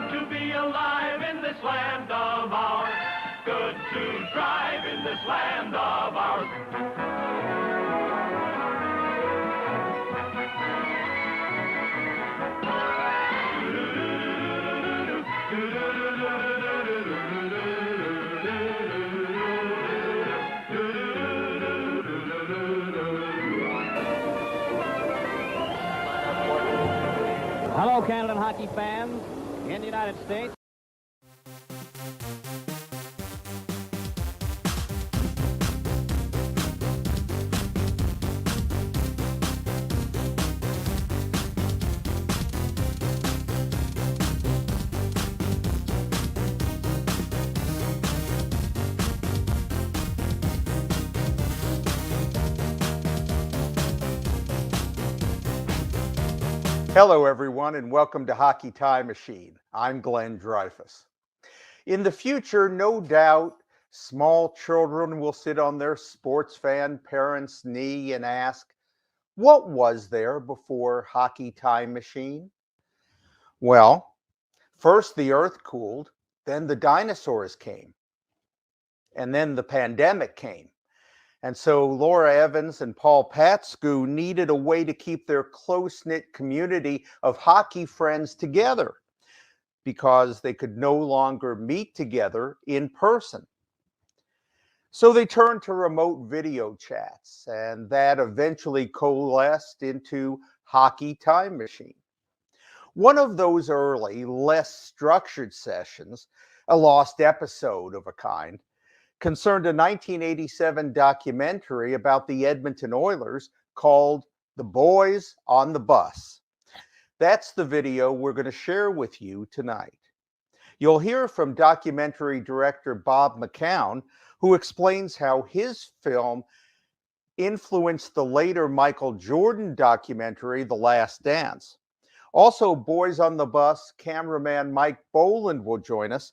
good to be alive in this land of ours. Good to drive in this land of ours. Hello, Canada hockey fans in the United States. Hello, everyone, and welcome to Hockey Time Machine. I'm Glenn Dreyfus. In the future, no doubt, small children will sit on their sports fan parents' knee and ask, what was there before Hockey Time Machine? Well, first the earth cooled, then the dinosaurs came, and then the pandemic came. And so Laura Evans and Paul Patsku needed a way to keep their close-knit community of hockey friends together because they could no longer meet together in person. So they turned to remote video chats, and that eventually coalesced into Hockey Time Machine. One of those early, less structured sessions, a lost episode of a kind, concerned a 1987 documentary about the Edmonton Oilers called The Boys on the Bus. That's the video we're going to share with you tonight. You'll hear from documentary director Bob McCown, who explains how his film influenced the later Michael Jordan documentary, The Last Dance. Also, Boys on the Bus cameraman Mike Boland will join us.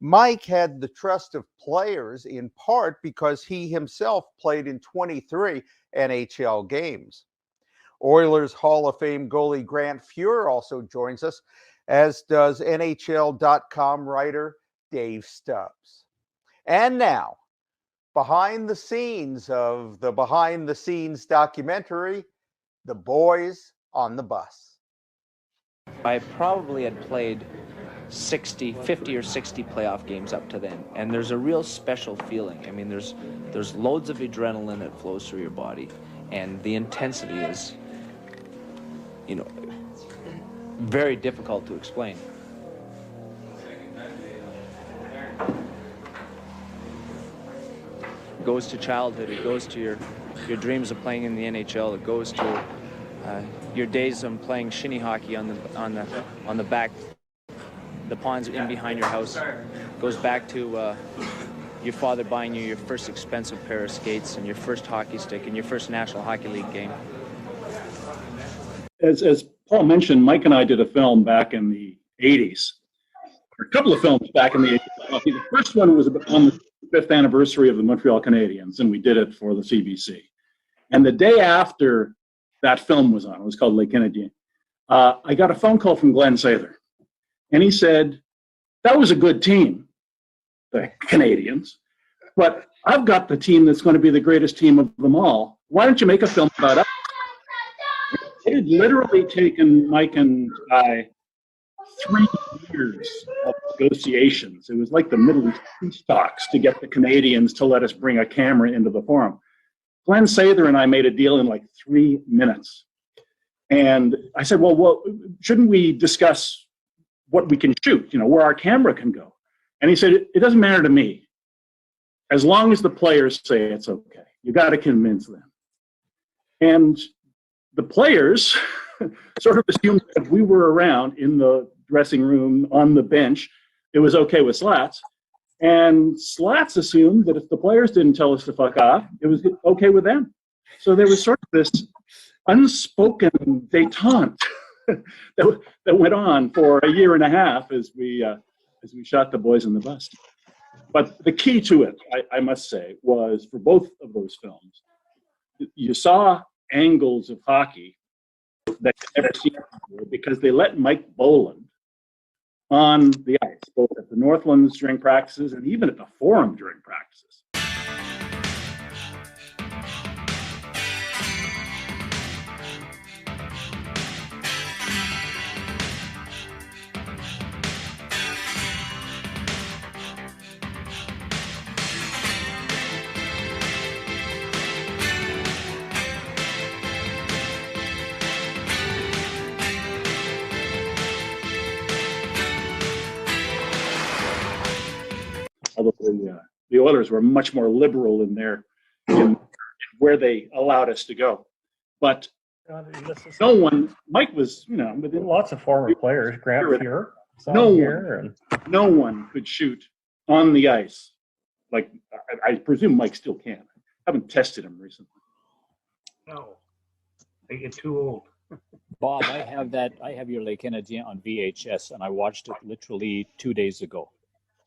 Mike had the trust of players in part because he himself played in 23 NHL games. Oilers Hall of Fame goalie Grant Fuhr also joins us, as does NHL.com writer Dave Stubbs. And now, behind the scenes of the Behind the Scenes documentary, The Boys on the Bus. I probably had played 50 or 60 playoff games up to then, and there's a real special feeling. I mean, there's loads of adrenaline that flows through your body, and the intensity is, very difficult to explain. It goes to childhood. It goes to your dreams of playing in the NHL. It goes to your days of playing shinny hockey on the back. The ponds in behind your house. Goes back to your father buying you your first expensive pair of skates and your first hockey stick and your first National Hockey League game. As Paul mentioned, Mike and I did a film back in the 80s. A couple of films back in the 80s. The first one was on the 5th anniversary of the Montreal Canadiens, and we did it for the CBC. And the day after that film was on, it was called Les Canadiens, I got a phone call from Glenn Sather. And he said, that was a good team, the Canadians, but I've got the team that's going to be the greatest team of them all. Why don't you make a film about us? It had literally taken Mike and I 3 years of negotiations. It was like the Middle East peace talks to get the Canadians to let us bring a camera into the forum. Glenn Sather and I made a deal in like 3 minutes. And I said, well, shouldn't we discuss what we can shoot, where our camera can go? And he said, it doesn't matter to me. As long as the players say it's okay. You got to convince them. And the players sort of assumed that we were around in the dressing room, on the bench, it was okay with Slats. And Slats assumed that if the players didn't tell us to fuck off, it was okay with them. So there was sort of this unspoken détente that went on for a year and a half as we shot The Boys on the Bus. But the key to it, I must say, was for both of those films, you saw angles of hockey that you never seen before because they let Mike Boland on the ice, both at the Northlands during practices and even at the Forum during practices. Although the Oilers were much more liberal in where they allowed us to go. But no one, Mike was, within lots of former players, Grant here, no one could shoot on the ice. Like, I presume Mike still can. I haven't tested him recently. No, they get too old. Bob, I have your Les Canadiens on VHS, and I watched it literally 2 days ago.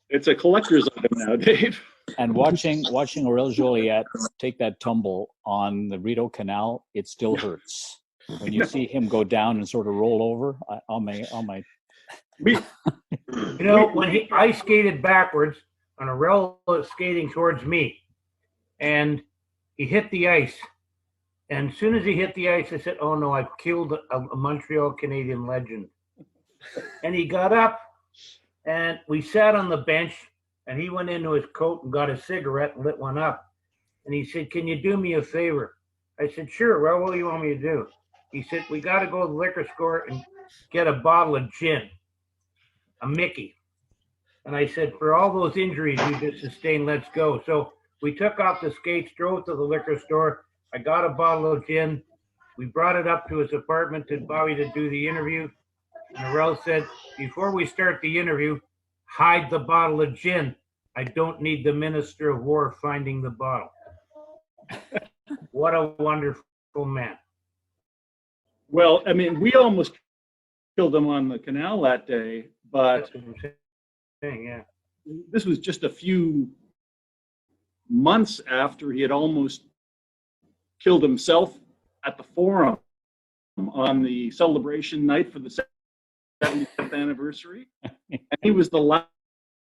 It's a collector's item now, Dave. And watching Aurel Joliet take that tumble on the Rideau Canal, it still hurts. When you see him go down and sort of roll over, when I skated backwards, and Aurel was skating towards me, and he hit the ice. And as soon as he hit the ice, I said, "Oh no, I've killed a Montreal Canadian legend." And he got up, and we sat on the bench, and he went into his coat and got a cigarette and lit one up. And he said, "Can you do me a favor?" I said, "Sure, well, what do you want me to do?" He said, "We got to go to the liquor store and get a bottle of gin, a Mickey." And I said, "For all those injuries you just sustained, let's go." So we took off the skates, drove to the liquor store. I got a bottle of gin. We brought it up to his apartment to Bobby to do the interview. And Aurel said, "Before we start the interview, hide the bottle of gin. I don't need the Minister of War finding the bottle." What a wonderful man. Well, I mean, we almost killed him on the canal that day, but That's what I'm saying, yeah. this was just a few months after he had almost killed himself at the Forum on the celebration night for the 75th anniversary. And he was the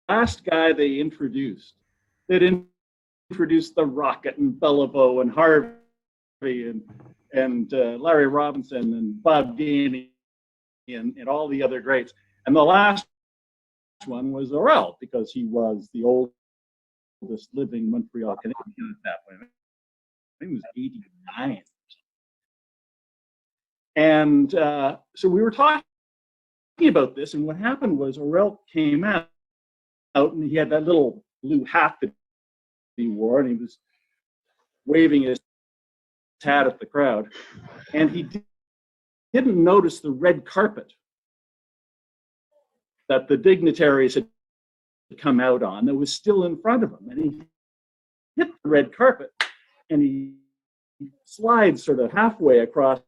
last guy they introduced. They'd introduced the Rocket and Beliveau and Harvey and Larry Robinson and Bob Gainey and all the other greats. And the last one was Aurel, because he was the oldest living Montreal Canadian at that point. I think he was 89. And so we were talking about this, and what happened was Aurel came out and he had that little blue hat that he wore, and he was waving his hat at the crowd, and he didn't notice the red carpet that the dignitaries had come out on that was still in front of him, and he hit the red carpet, and he slides sort of halfway across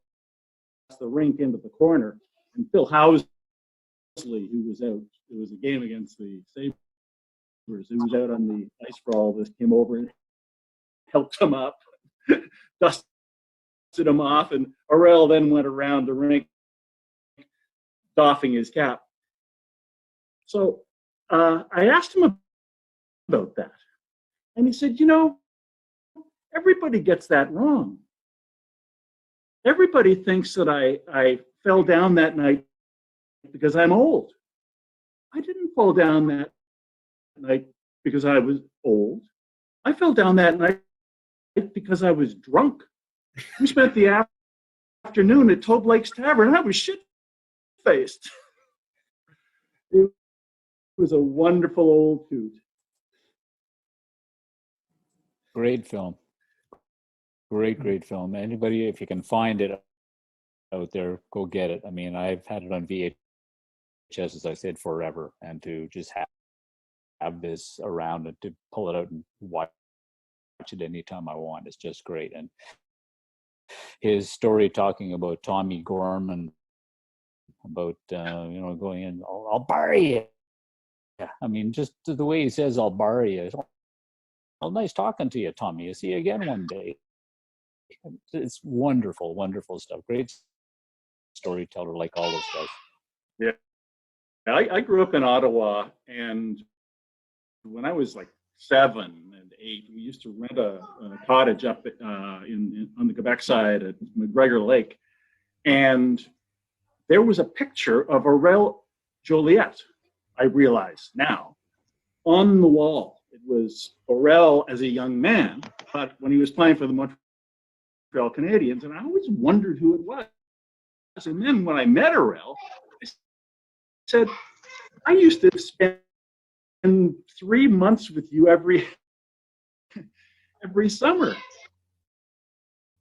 the rink into the corner, and Phil Housley, who was out, it was a game against the Sabres, who was out on the ice for all this, came over and helped him up, dusted him off, and Aurel then went around the rink doffing his cap. So I asked him about that, and he said, everybody gets that wrong. Everybody thinks that I fell down that night because I'm old. I didn't fall down that night because I was old. I fell down that night because I was drunk. We spent the afternoon at Tobe Lake's Tavern, and I was shit-faced. It was a wonderful old coot. Great film. Great film. Anybody, if you can find it out there, go get it. I mean, I've had it on VHS, as I said, forever, and to just have this around and to pull it out and watch it anytime I want, it's just great. And his story talking about Tommy Gorman, about going in, I'll bury you. I mean, just the way he says, "I'll bury you." Well, nice talking to you, Tommy. You'll see you again one day. It's wonderful stuff. Great storyteller, like all those guys. Yeah. I grew up in Ottawa, and when I was like 7 and 8, we used to rent a cottage up on the Quebec side at McGregor Lake, and there was a picture of Aurel Joliet, I realize now, on the wall. It was Aurel as a young man, but when he was playing for the Montreal Canadiens, and I always wondered who it was. And then when I met Aurel, I said, I used to spend 3 months with you every summer.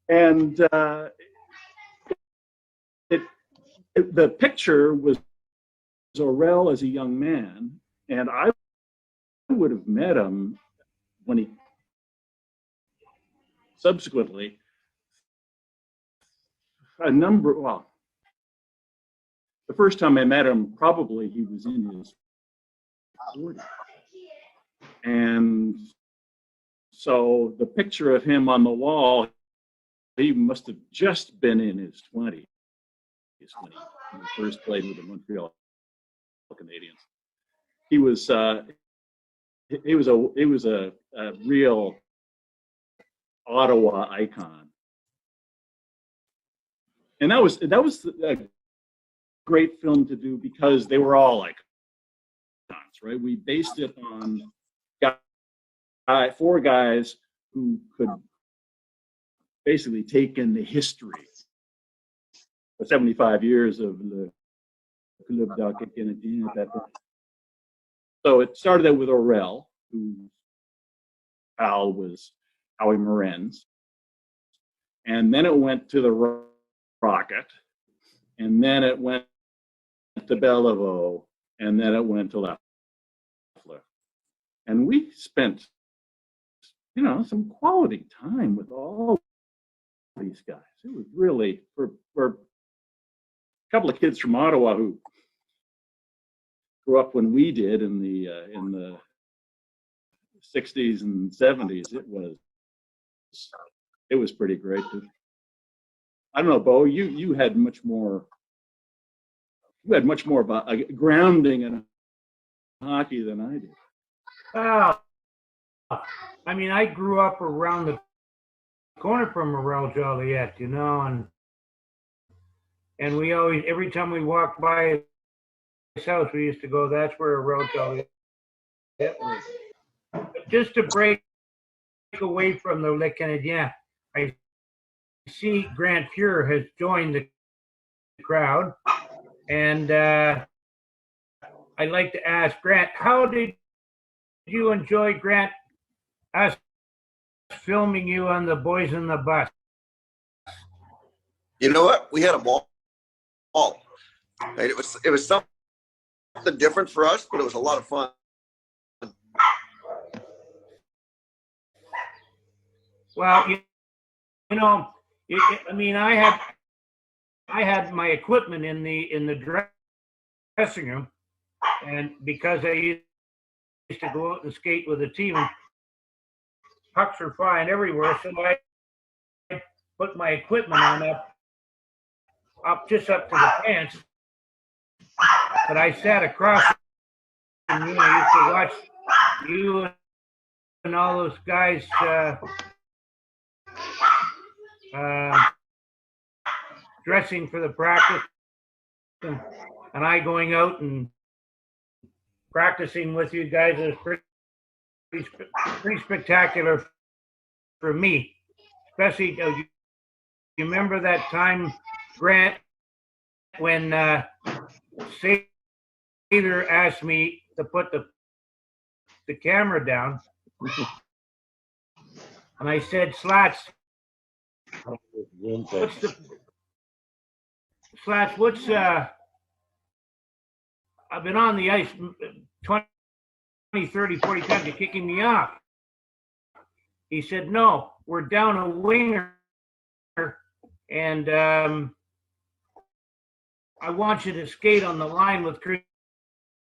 And the picture was Aurel as a young man, and I would have met him when he subsequently the first time I met him, probably he was in his 40s. And so the picture of him on the wall, he must have just been in his 20s when he first played with the Montreal Canadiens. He was a real Ottawa icon. And that was a great film to do because they were all icons, right? We based it on 4 guys who could basically take in the history of 75 years of the Club d'Hockey Canadien at that time. So it started out with Aurel, whose pal was Howie Morenz, and then it went to the Rocket, and then it went to Beliveau, and then it went to Lafleur. And we spent, some quality time with all these guys. It was really, for a couple of kids from Ottawa who grew up when we did in the 60s and 70s, it was pretty great. I don't know, Bo, you had much more of a grounding in hockey than I did. I mean, I grew up around the corner from Aurel Joliet, and we always, every time we walked by his house, we used to go, that's where Aurel Joliet was. But just to break away from the Le Canadien, I see Grant Fuhr has joined the crowd, and I'd like to ask Grant, how did you enjoy, Grant, us filming you on the Boys in the Bus? You know what? We had a ball. Right? It was something different for us, but it was a lot of fun. Well, I mean, I had my equipment in the dressing room, and because I used to go out and skate with the team, and pucks are flying everywhere, so I put my equipment on up to the pants. But I sat across, and I used to watch you and all those guys. Dressing for the practice, and I going out and practicing with you guys is pretty spectacular for me. Especially, you remember that time, Grant, when Sailor asked me to put the camera down, and I said, Slats, I've been on the ice 20, 30, 40 times, you're kicking me off. He said, no, we're down a winger, and I want you to skate on the line with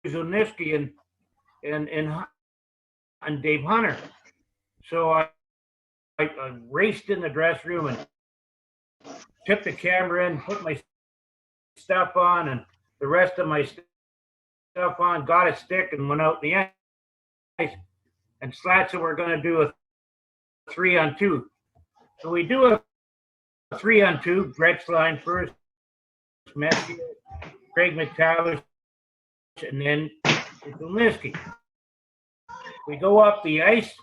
Krzyzewski and Dave Hunter. So I raced in the dressing room and took the camera in, put my stuff on, and the rest of my stuff on, got a stick, and went out in the ice. And Slat said we're going to do a 3-on-2. So we do a 3-on-2. Gretsch line first, Messier, Craig McTavish, and then Krushelnyski. We go up the ice.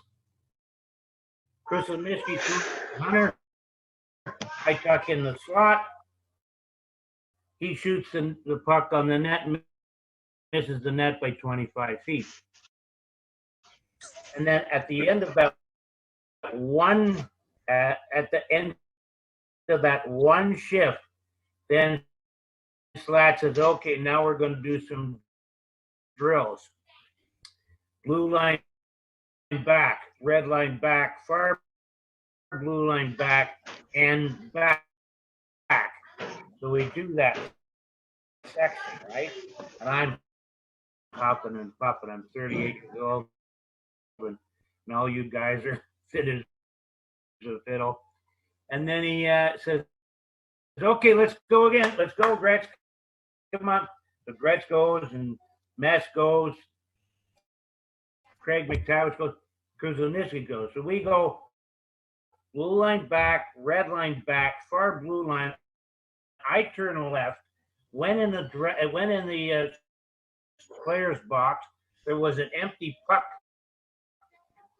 Krushelnyski shoots Hunter. I tuck in the slot. He shoots the puck on the net and misses the net by 25 feet. And then at the end of that one shift, then Slat says, okay, now we're going to do some drills. Blue line back, red line back, far blue line back, and back. So we do that section, right? And I'm popping and popping. I'm 38 years old, and all you guys are fit as a fiddle. And then he says, okay, let's go again. Let's go, Gretsch. Come on. So Gretsch goes, and Mess goes. Craig McTavish goes. Krushelnyski goes. So we go blue line back, red line back, far blue line. I turn left. Went in the player's box. There was an empty puck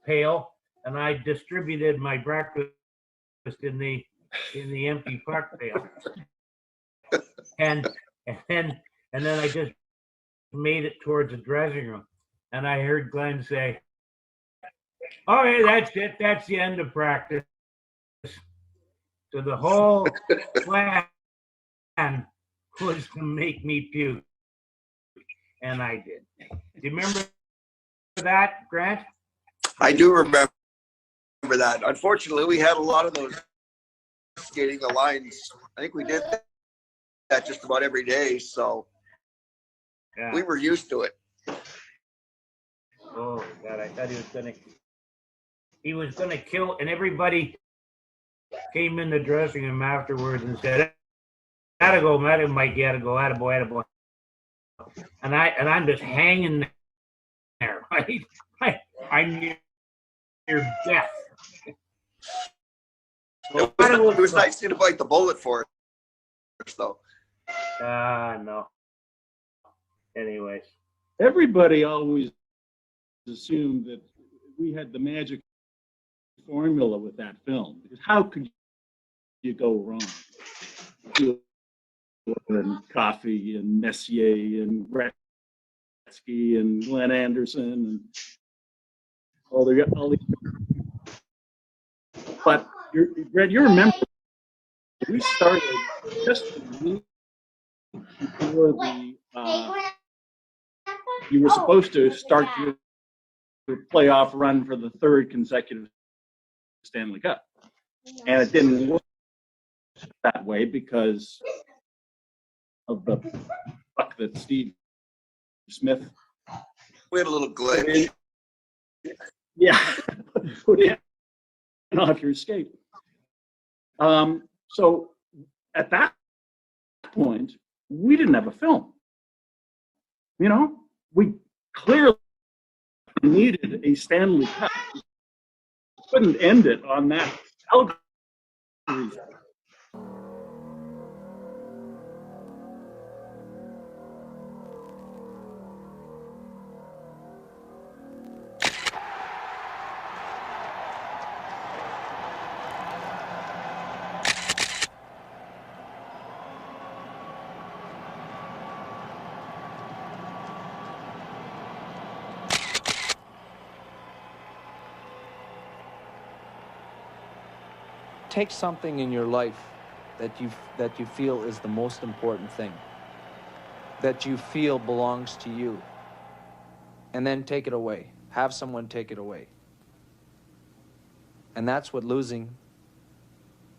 pail, and I distributed my breakfast in the empty puck pail. And then I just made it towards the dressing room, and I heard Glenn say, "All right, that's it. That's the end of practice." So the whole plan was to make me puke, and I did. Do you remember that, Grant? I do remember that. Unfortunately, we had a lot of those skating the lines. I think we did that just about every day, so Yeah. we were used to it. Oh God, I thought he was gonna kill, and everybody came in the dressing room afterwards and said, "Gotta go, Mike, gotta go, attaboy." And I'm just hanging there, right? I'm near death. It was nice to bite the bullet for us, though. No. Anyways. Everybody always assumed that we had the magic formula with that film, because how could you go wrong? And Coffey and Messier and Gretzky and Glenn Anderson and all these. But Brad, you remember we started just a week before you were supposed to start your playoff run for the third consecutive Stanley Cup, and it didn't work that way because of the fuck that Steve Smith. We had a little glitch. Yeah, put in off your skate. So at that point, we didn't have a film. You know, we clearly needed a Stanley Cup. We couldn't end it on that Calgary. Take something in your life that you feel is the most important thing, that you feel belongs to you, and then take it away. Have someone take it away. And that's what losing,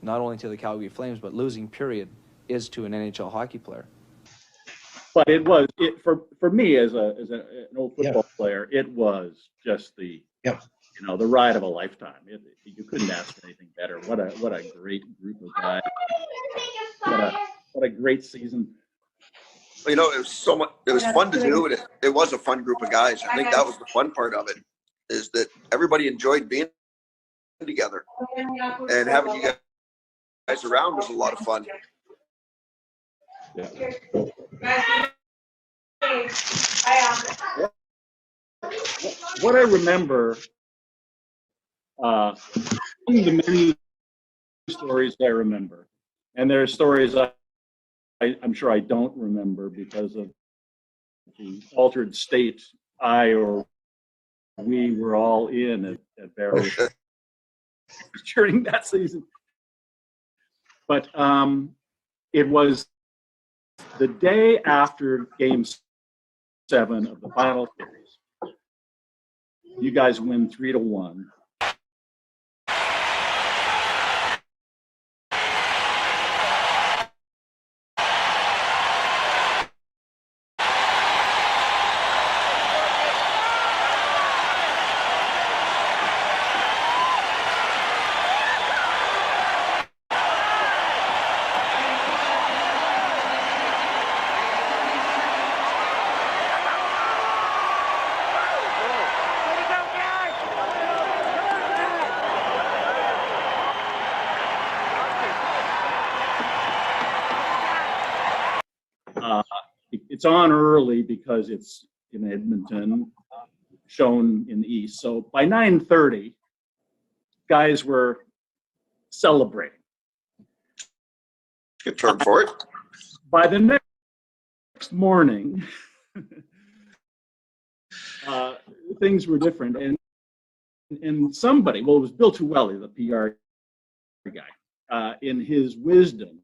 not only to the Calgary Flames, but losing, period, is to an NHL hockey player. But for me as an old football player, it was just the the ride of a lifetime. You couldn't ask for anything better. What a great group of guys. What a great season. You know, it was so much. It was fun to do, and it was a fun group of guys. I think that was the fun part of it, is that everybody enjoyed being together, and having you guys around was a lot of fun. Yeah. What I remember, among the many stories I remember, and there are stories I'm sure I don't remember because of the altered state I or we were all in at various during that season. But it was the day after Game 7 of the final series. You guys win 3-1. It's on early because it's in Edmonton, shown in the East. So by 9:30, guys were celebrating. Good term for it. By the next morning, things were different. And somebody, well, it was Bill Tuwelli, the PR guy, in his wisdom,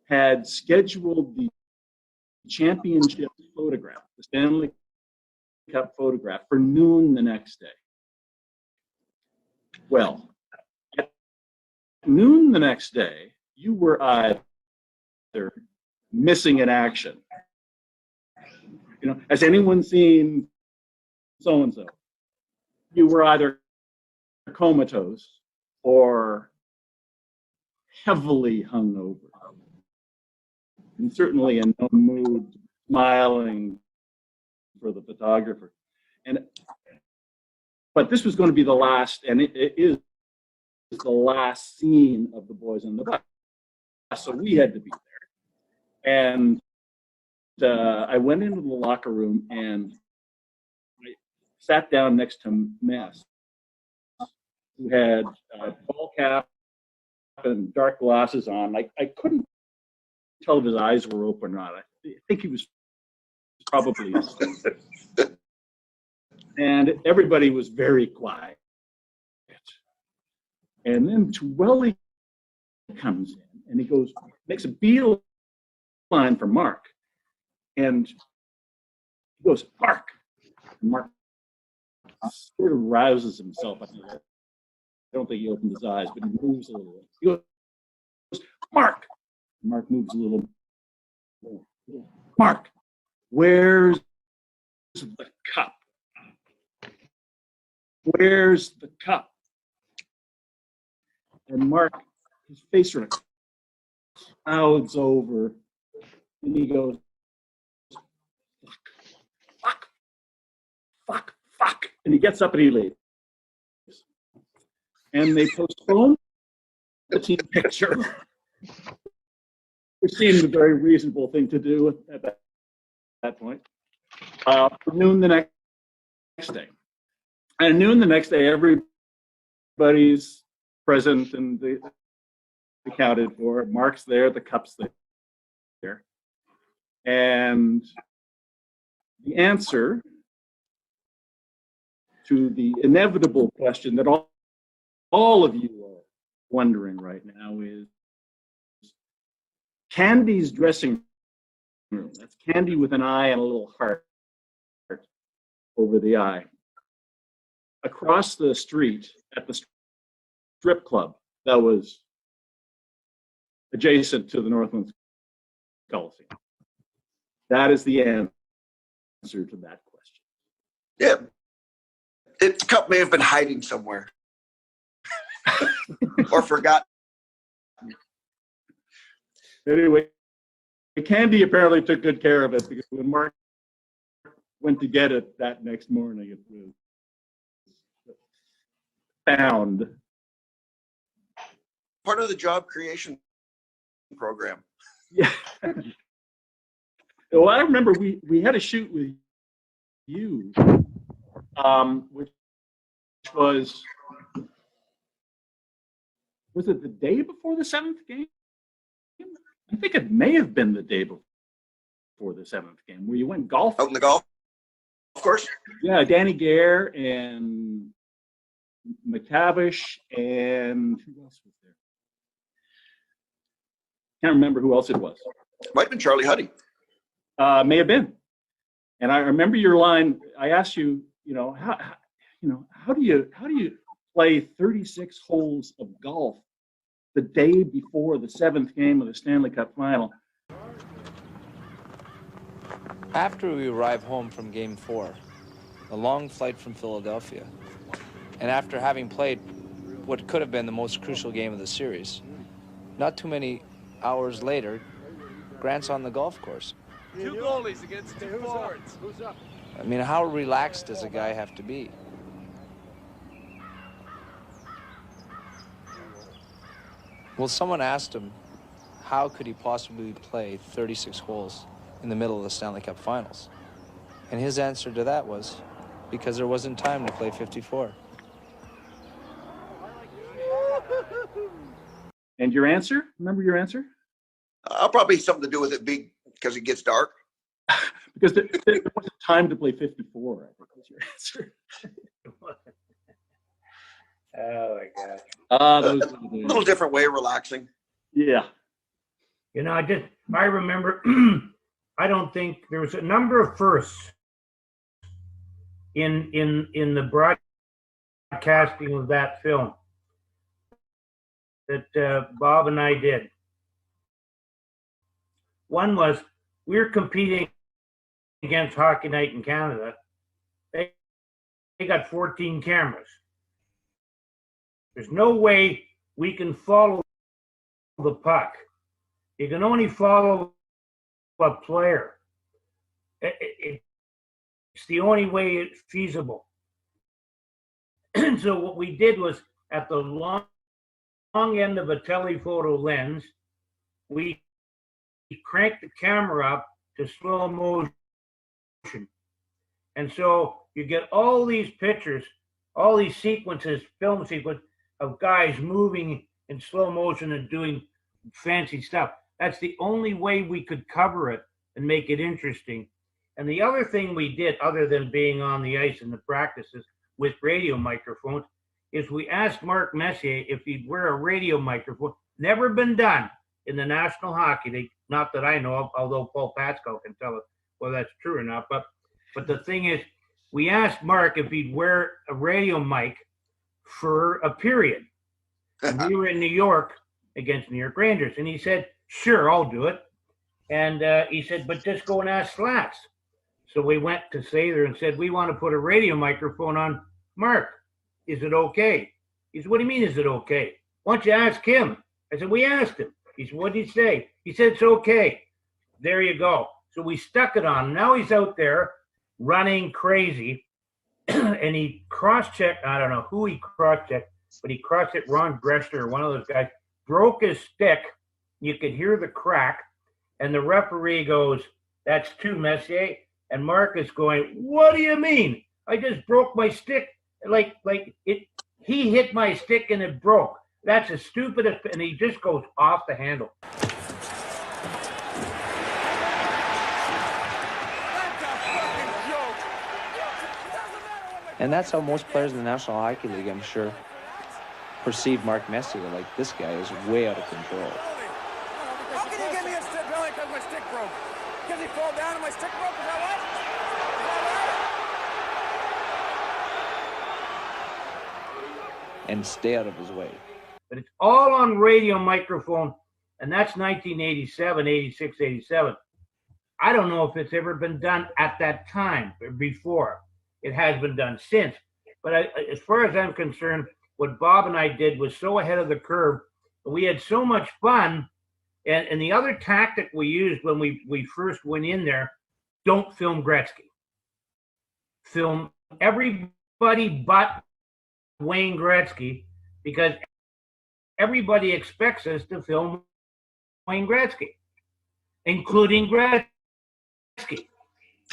had scheduled the championship photograph, the Stanley Cup photograph, for noon the next day. Well, at noon the next day, you were either missing in action. You know, has anyone seen so-and-so? You were either comatose or heavily hungover. And certainly in no mood, smiling for the photographer. But this was going to be the last, and it is the last scene of the Boys on the Bus. So we had to be there. And I went into the locker room and I sat down next to Mess, who had a ball cap and dark glasses on. I couldn't tell if his eyes were open or not. I think he was probably asleep. And everybody was very quiet. And then Tuwelli comes in and he goes, makes a beeline for Mark. And he goes, Mark. And Mark sort of rouses himself. I don't think he opened his eyes, but he moves a little bit. He goes, Mark. Mark moves a little. Mark, where's the cup? Where's the cup? And Mark, his face sort of clouds over, and he goes, fuck. And he gets up and he leaves. And they postpone the team picture, which seemed a very reasonable thing to do at that point, for noon the next day. And noon the next day, everybody's present and accounted for. Mark's there, the cup's there. And the answer to the inevitable question that all of you are wondering right now is Candy's dressing room. That's Candy with an eye and a little heart over the eye. Across the street at the strip club that was adjacent to the Northlands Coliseum. That is the answer to that question. Yeah. The cup may have been hiding somewhere. Or forgotten. Anyway, Candy apparently took good care of it, because when Mark went to get it that next morning, it was found. Part of the job creation program. Yeah. Well, I remember we had a shoot with you, which was it the day before the 7th game? I think it may have been the day before the 7th game, where you went golfing. Out in the golf course? Yeah, Danny Gare and McTavish, and who else was there? Can't remember who else it was. Might have been Charlie Huddy. May have been. And I remember your line. I asked you, how do you play 36 holes of golf the day before the 7th game of the Stanley Cup final? After we arrived home from Game 4, a long flight from Philadelphia, and after having played what could have been the most crucial game of the series, not too many hours later, Grant's on the golf course. 2 goalies against 2 forwards. Who's up? I mean, how relaxed does a guy have to be? Well, someone asked him, how could he possibly play 36 holes in the middle of the Stanley Cup Finals? And his answer to that was, because there wasn't time to play 54. And your answer? Remember your answer? Probably something to do with it being because it gets dark. Because there wasn't time to play 54, I think was your answer. Oh my gosh. A little different way of relaxing. Yeah. I remember, I don't think there was a number of firsts in the broadcasting of that film that Bob and I did. One was, we were competing against Hockey Night in Canada. They got 14 cameras. There's no way we can follow the puck. You can only follow a player. It's the only way it's feasible. And so what we did was, at the long end of a telephoto lens, we cranked the camera up to slow motion. And so you get all these pictures, all these sequences, film sequence of guys moving in slow motion and doing fancy stuff. That's the only way we could cover it and make it interesting. And the other thing we did, other than being on the ice in the practices with radio microphones, is we asked Mark Messier if he'd wear a radio microphone. Never been done in the National Hockey League, not that I know of, although Paul Patsko can tell us whether that's true or not. But the thing is, we asked Mark if he'd wear a radio mic for a period. And we were in New York against New York Rangers, and he said, sure, I'll do it. And he said, but just go and ask Slats. So we went to Sather and said, we want to put a radio microphone on Mark. Is it okay? He said, what do you mean, is it okay? Why don't you ask him? I said, we asked him. He said, what did he say? He said, it's okay. There you go. So we stuck it on. Now he's out there running crazy. And he cross-checked, I don't know who he cross-checked, but he cross-checked Ron Brester, or one of those guys, broke his stick. You could hear the crack. And the referee goes, that's too Messier. And Mark is going, what do you mean? I just broke my stick. Like it. He hit my stick and it broke. That's the stupidest. And he just goes off the handle. And that's how most players in the National Hockey League, I'm sure, perceive Mark Messier. Like, this guy is way out of control. How can you give me a stick penalty because my stick broke? Because he fell down and my stick broke? Is that what? And stay out of his way. But it's all on radio microphone, and that's 1987, 86, 87. I don't know if it's ever been done at that time or before. It has been done since. But as far as I'm concerned, what Bob and I did was so ahead of the curve. We had so much fun. And the other tactic we used when we first went in there, don't film Gretzky. Film everybody but Wayne Gretzky, because everybody expects us to film Wayne Gretzky, including Gretzky.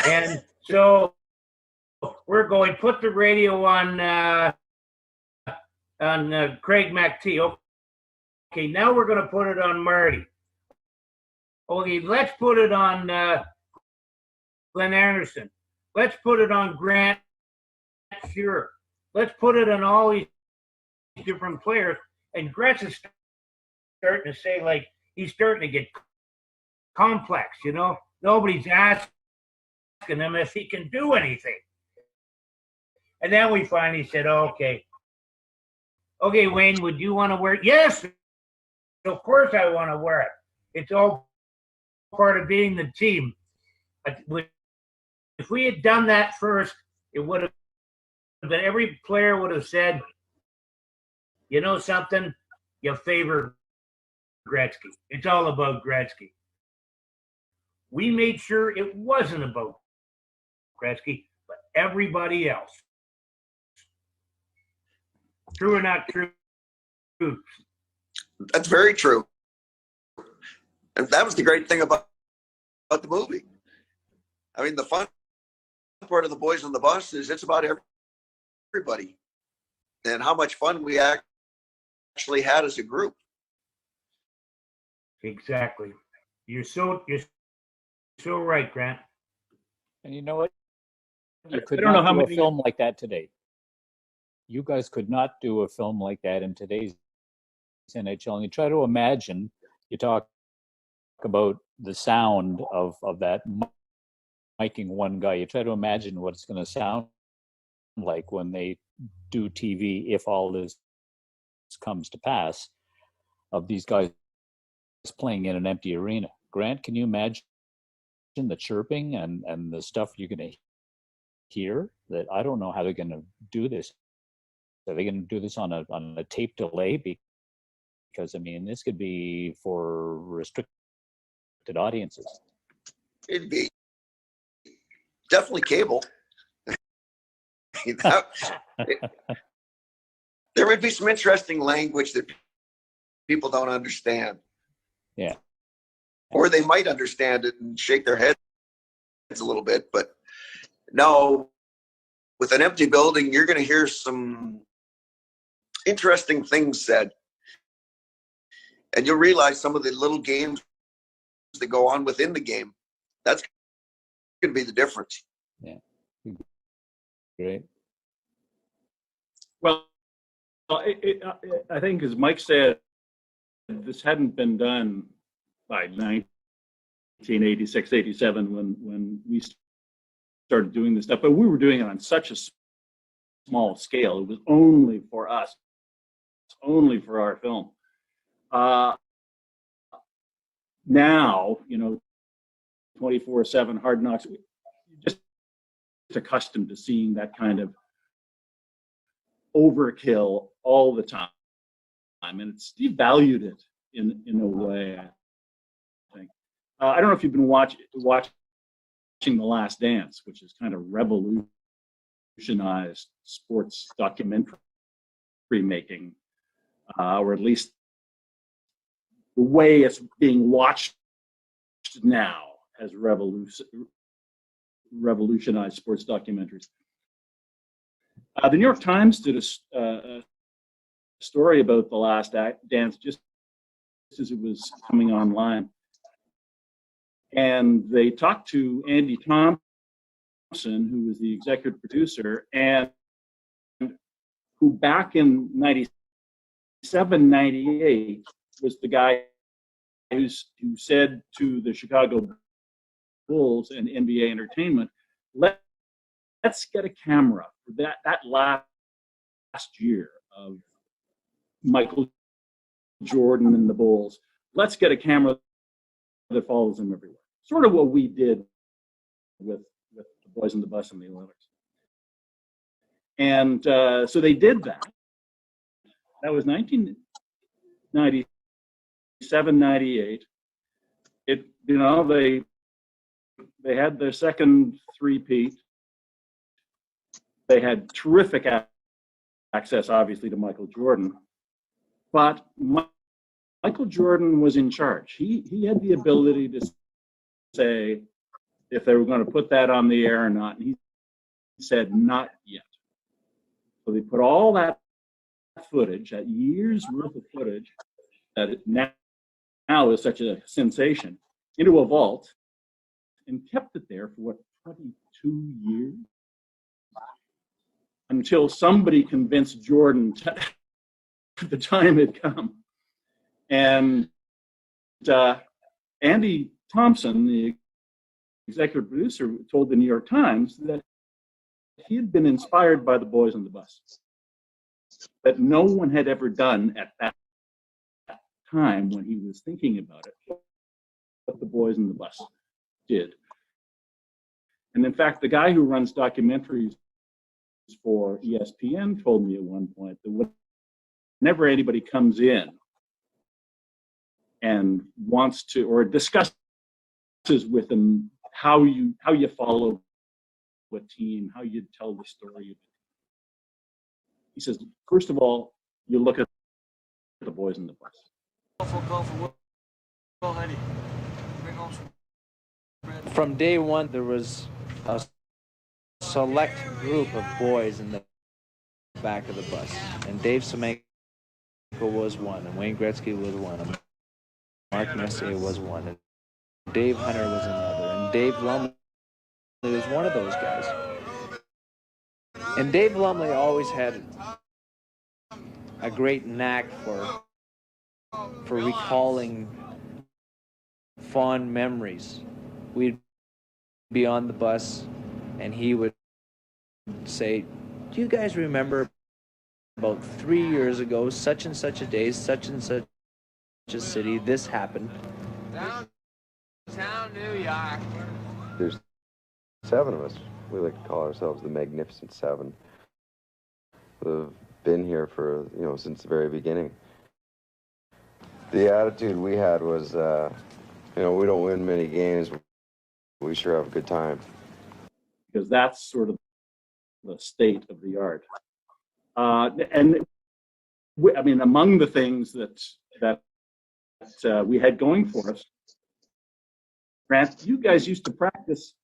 And so we're going, put the radio on Craig McT. Okay, now we're going to put it on Marty. Okay, let's put it on Glenn Anderson. Let's put it on Grant Fuhrer. Let's put it on all these different players. And Gretz is starting to say, like, he's starting to get complex, you know? Nobody's asking him if he can do anything. And then we finally said, okay, Wayne, would you want to wear it? Yes, of course I want to wear it. It's all part of being the team. If we had done that first, it would have been, every player would have said, you know something, you favor Gretzky. It's all about Gretzky. We made sure it wasn't about Gretzky, but everybody else. True or not true? That's very true. And that was the great thing about the movie. I mean, the fun part of The Boys on the Bus is it's about everybody and how much fun we actually had as a group. Exactly. You're so right, Grant. And you know what? You could not do a film like that today. You guys could not do a film like that in today's NHL. And you try to imagine, you talk about the sound of that miking one guy. You try to imagine what it's going to sound like when they do TV, if all this comes to pass, of these guys playing in an empty arena. Grant, can you imagine the chirping and the stuff you're going to hear? That I don't know how they're going to do this. Are they going to do this on a tape delay? Because I mean, this could be for restricted audiences. It'd be definitely cable. There would be some interesting language that people don't understand. Yeah. Or they might understand it and shake their heads a little bit, but no, with an empty building, you're going to hear some interesting things said. And you'll realize some of the little games that go on within the game. That's going to be the difference. Yeah. Great. Well, I think, as Mike said, this hadn't been done by 1986, 87 when we started doing this stuff, but we were doing it on such a small scale. It was only for us, only for our film. Now, 24/7 Hard Knocks, you're just accustomed to seeing that kind of overkill all the time, and it's devalued it in a way, I think. I don't know if you've been watching The Last Dance, which is kind of revolutionized sports documentary making, or at least the way it's being watched now has revolutionized sports documentaries. The New York Times did a story about The Last Dance just as it was coming online. And they talked to Andy Thompson, who was the executive producer, and who back in 97, 98 was the guy who said to the Chicago Bulls and NBA Entertainment, let's get a camera for that last year of Michael Jordan and the Bulls. Let's get a camera that follows them everywhere. Sort of what we did with the Boys on the Bus and the Oilers. And so they did that. That was 1997, 98. they had their second three-peat. They had terrific access, obviously, to Michael Jordan, but Michael Jordan was in charge. He had the ability to say if they were going to put that on the air or not, and he said not yet. So they put all that footage, that year's worth of footage, that it now is such a sensation, into a vault, and kept it there for 22 years, until somebody convinced Jordan the time had come. And Andy Thompson, the executive producer, told the New York Times that he had been inspired by the Boys on the Bus, that no one had ever done at that time when he was thinking about it, what the Boys on the Bus did. And in fact, the guy who runs documentaries for ESPN told me at one point that whenever anybody comes in and wants to, or discusses with them how you follow a team, how you tell the story, he says, first of all, you look at the Boys on the Bus. From day one, there was a select group of boys in the back of the bus, and Dave Semenko was one, and Wayne Gretzky was one, and Mark Messier was one, and Dave Hunter was another, and Dave Lumley was one of those guys. And Dave Lumley always had a great knack for recalling fond memories. We'd be on the bus, and he would say, do you guys remember about 3 years ago, such and such a day, such and such a city, this happened? Downtown New York. There's 7 of us. We like to call ourselves the Magnificent Seven. We've been here for, since the very beginning. The attitude we had was, we don't win many games, but we sure have a good time. Because that's sort of the state of the art. And among the things that we had going for us, Grant, you guys used to practice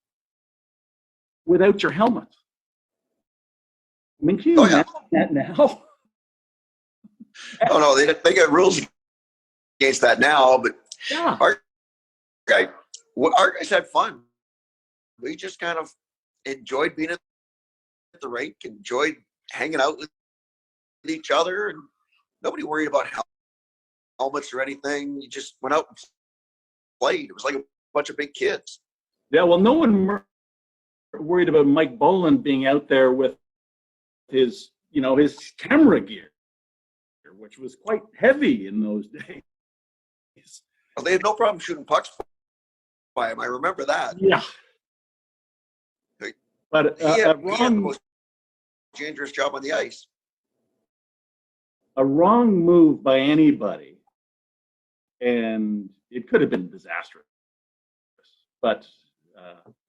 without your helmet. I mean, can you imagine that now? Oh no, they got rules against that now, but yeah. Our guys had fun. We just kind of enjoyed being at the rink, enjoyed hanging out with each other, and nobody worried about helmets or anything. You just went out and played. It was like a bunch of big kids. Yeah, well, no one worried about Mike Boland being out there with his camera gear, which was quite heavy in those days. Well, they had no problem shooting pucks by him. I remember that. Yeah. But he had the most dangerous job on the ice. A wrong move by anybody, and it could have been disastrous. But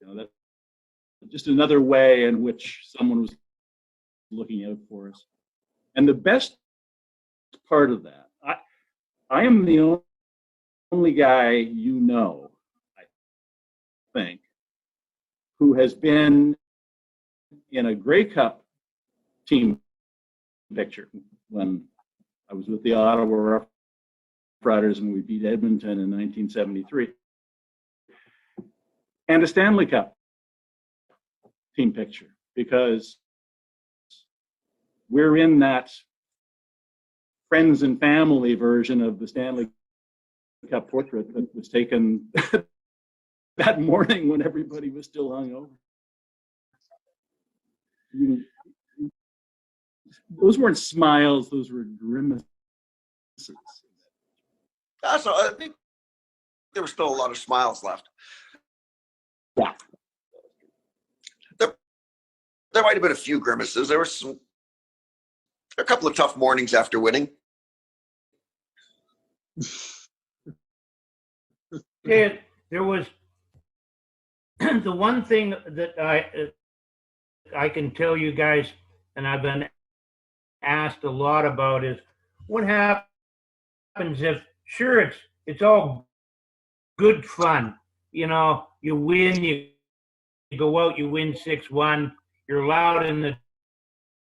that's just another way in which someone was looking out for us. And the best part of that, I am the only guy I think, who has been in a Grey Cup team picture when I was with the Ottawa Rough Riders and we beat Edmonton in 1973. And a Stanley Cup team picture, because we're in that friends and family version of the Stanley Cup portrait that was taken that morning when everybody was still hungover. Those weren't smiles; those were grimaces. So I think there were still a lot of smiles left. Yeah. There might have been a few grimaces. There were a couple of tough mornings after winning. There was the one thing that I can tell you guys, and I've been asked a lot about, is what happens if, sure, it's all good fun. You know, you win, you go out, you win 6-1. You're allowed in the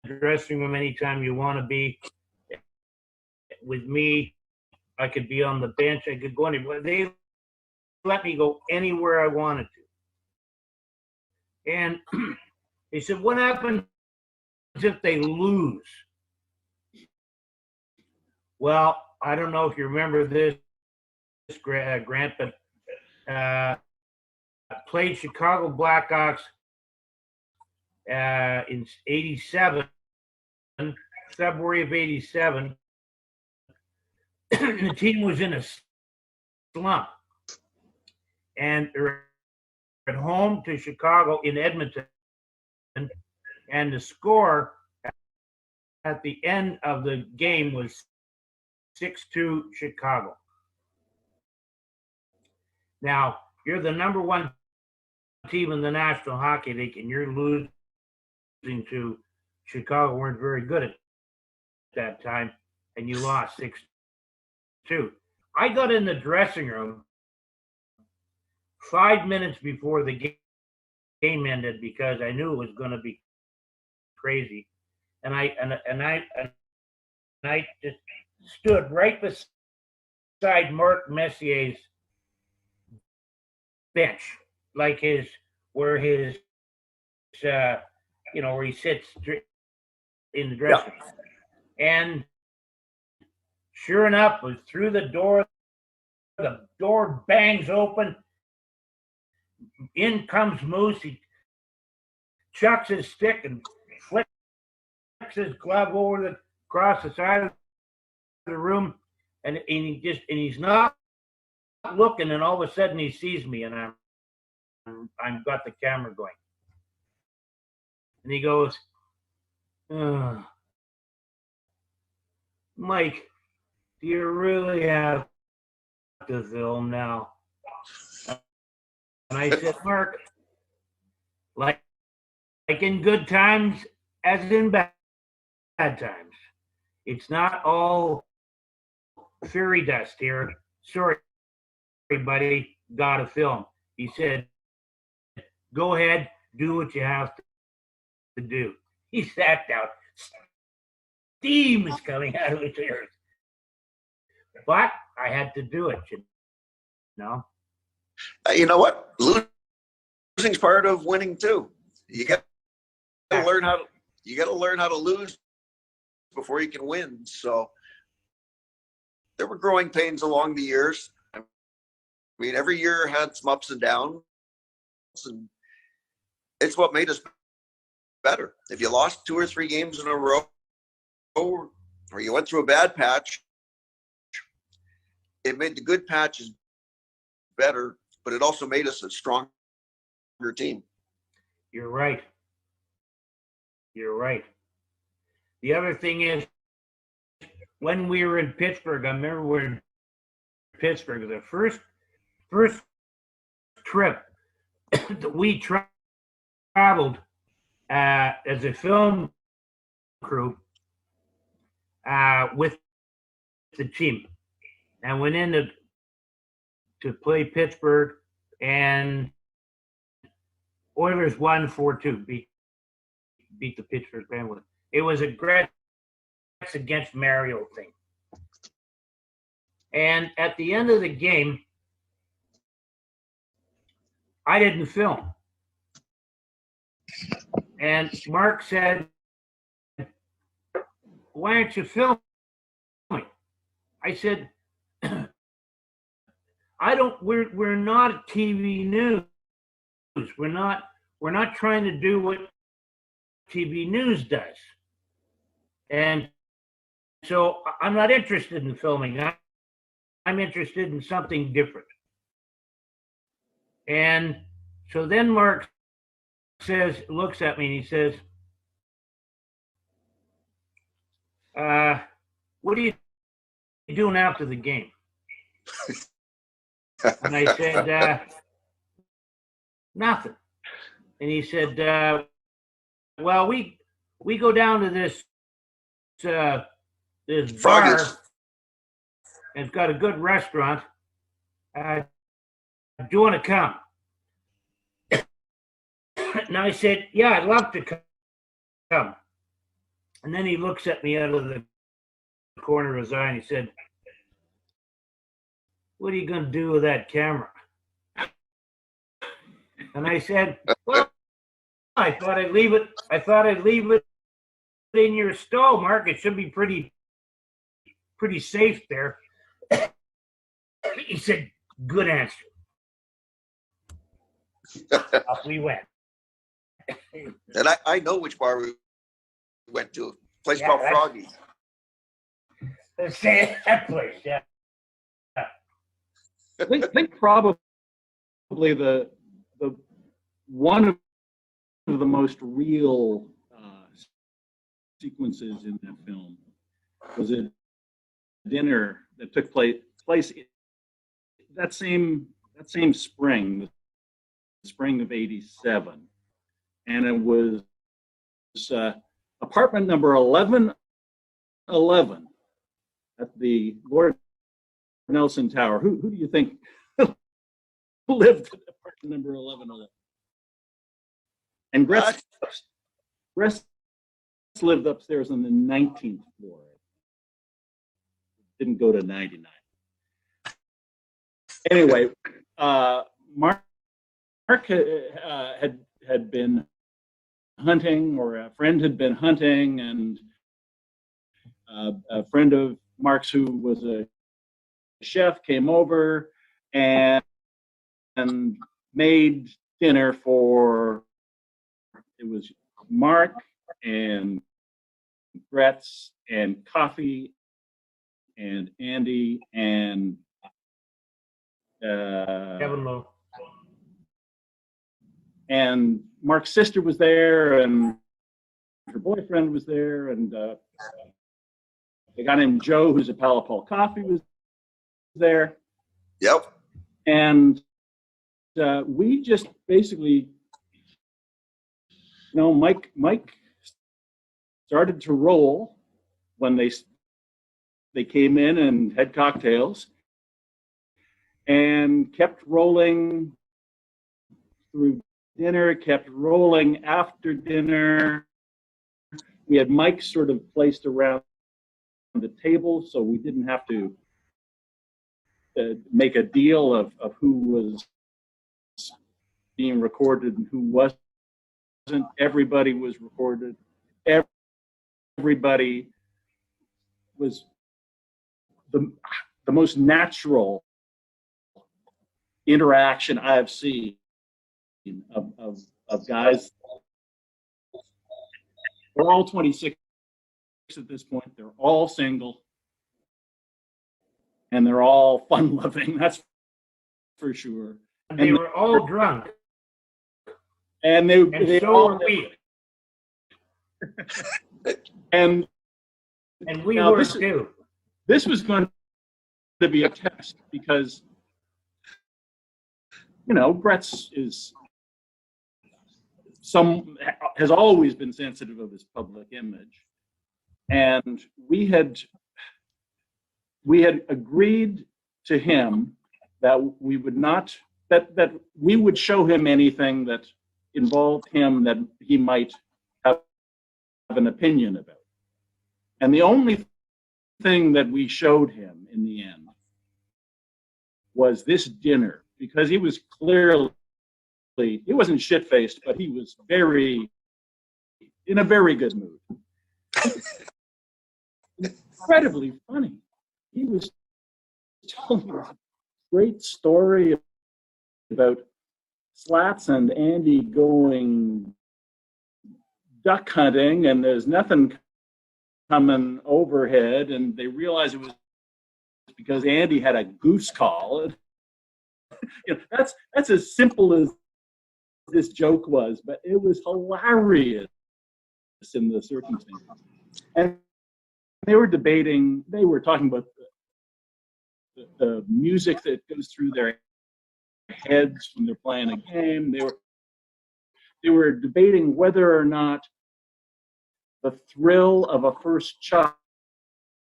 dressing room anytime you want to be. With me, I could be on the bench. I could go anywhere. They let me go anywhere I wanted to. And they said, what happens if they lose? Well, I don't know if you remember this, Grant, but played Chicago Blackhawks in '87, February of '87. The team was in a slump, and they're at home to Chicago in Edmonton, and the score at the end of the game was 6-2 Chicago. Now, you're the number one team in the National Hockey League, and you're losing to Chicago. Weren't very good at that time, and you lost 6-2. I got in the dressing room 5 minutes before the game ended because I knew it was going to be crazy, and I just stood right beside Mark Messier's bench, like where he sits in the dressing room. And sure enough, was through the door bangs open. In comes Moose. He chucks his stick and flicks his glove across the side of the room, and he's not looking, and all of a sudden he sees me, and I've got the camera going, and he goes, Mike, do you really have to film now? And I said, Mark, like in good times as in bad times, it's not all fairy dust here. Sorry, buddy, gotta film. He said, go ahead, do what you have to do. He sat down. Steam is coming out of his ears. But I had to do it, you know. You know what? Losing's part of winning too. You got to learn how to lose before you can win. So there were growing pains along the years. I mean, every year had some ups and downs, and it's what made us better. If you lost 2 or 3 games in a row, or you went through a bad patch, it made the good patches better, but it also made us a stronger team. You're right. You're right. The other thing is, when we were in Pittsburgh, I remember we were in Pittsburgh, the first trip that we traveled as a film crew with the team, and went in to play Pittsburgh, and Oilers won 4-2, beat the Pittsburgh Penguins. It was a Gretz against Mario thing. And at the end of the game, I didn't film. And Mark said, why aren't you filming? I said, we're not TV news. We're not trying to do what TV news does. And so I'm not interested in filming. I'm interested in something different. And so then Mark looks at me and he says, what are you doing after the game? And I said, nothing. And he said, well, we go down to this this bar. Froggies. And it's got a good restaurant. Do you want to come? And I said, yeah, I'd love to come. And then he looks at me out of the corner of his eye and he said, what are you going to do with that camera? And I said, well, I thought I'd leave it in your stove, Mark. It should be pretty safe there. He said, good answer. Off we went. And I know which bar we went to. A place called Froggies. That place, yeah. I think probably the one of the most real sequences in that film was a dinner that took place that same spring, the spring of '87, and it was apartment number 1111 at the Lord Nelson Tower. Who do you think lived at apartment number 1111? And Gretz lived upstairs on the 19th floor. Didn't go to 99. Anyway, Mark had been hunting, or a friend had been hunting, and a friend of Mark's who was a chef came over and made dinner for, it was Mark and Gretz and Coffee and Andy and Kevin Lowe. And Mark's sister was there, and her boyfriend was there, and a guy named Joe, who's a pal of Paul Coffey, was there. Yep. And we just basically, Mike started to roll when they came in and had cocktails, and kept rolling through dinner, kept rolling after dinner. We had Mike sort of placed around the table, so we didn't have to make a deal of who was being recorded and who wasn't. Everybody was recorded. Everybody was the most natural interaction I've seen of guys. They're all 26 at this point. They're all single, and they're all fun-loving. That's for sure. And they were all drunk. And they so all were we. and we were too. This was going to be a test because, Gretz has always been sensitive of his public image, and we had agreed to him that we would not that we would show him anything that involved him that he might have an opinion about. And the only thing that we showed him in the end was this dinner, because he was clearly, he wasn't shit-faced, but he was in a very good mood. Incredibly funny. He was telling a great story about Slats and Andy going duck hunting, and there's nothing coming overhead, and they realized it was because Andy had a goose call. That's as simple as this joke was, but it was hilarious in the circumstances. And they were talking about the music that goes through their heads when they're playing a game. They were debating whether or not the thrill of a first child,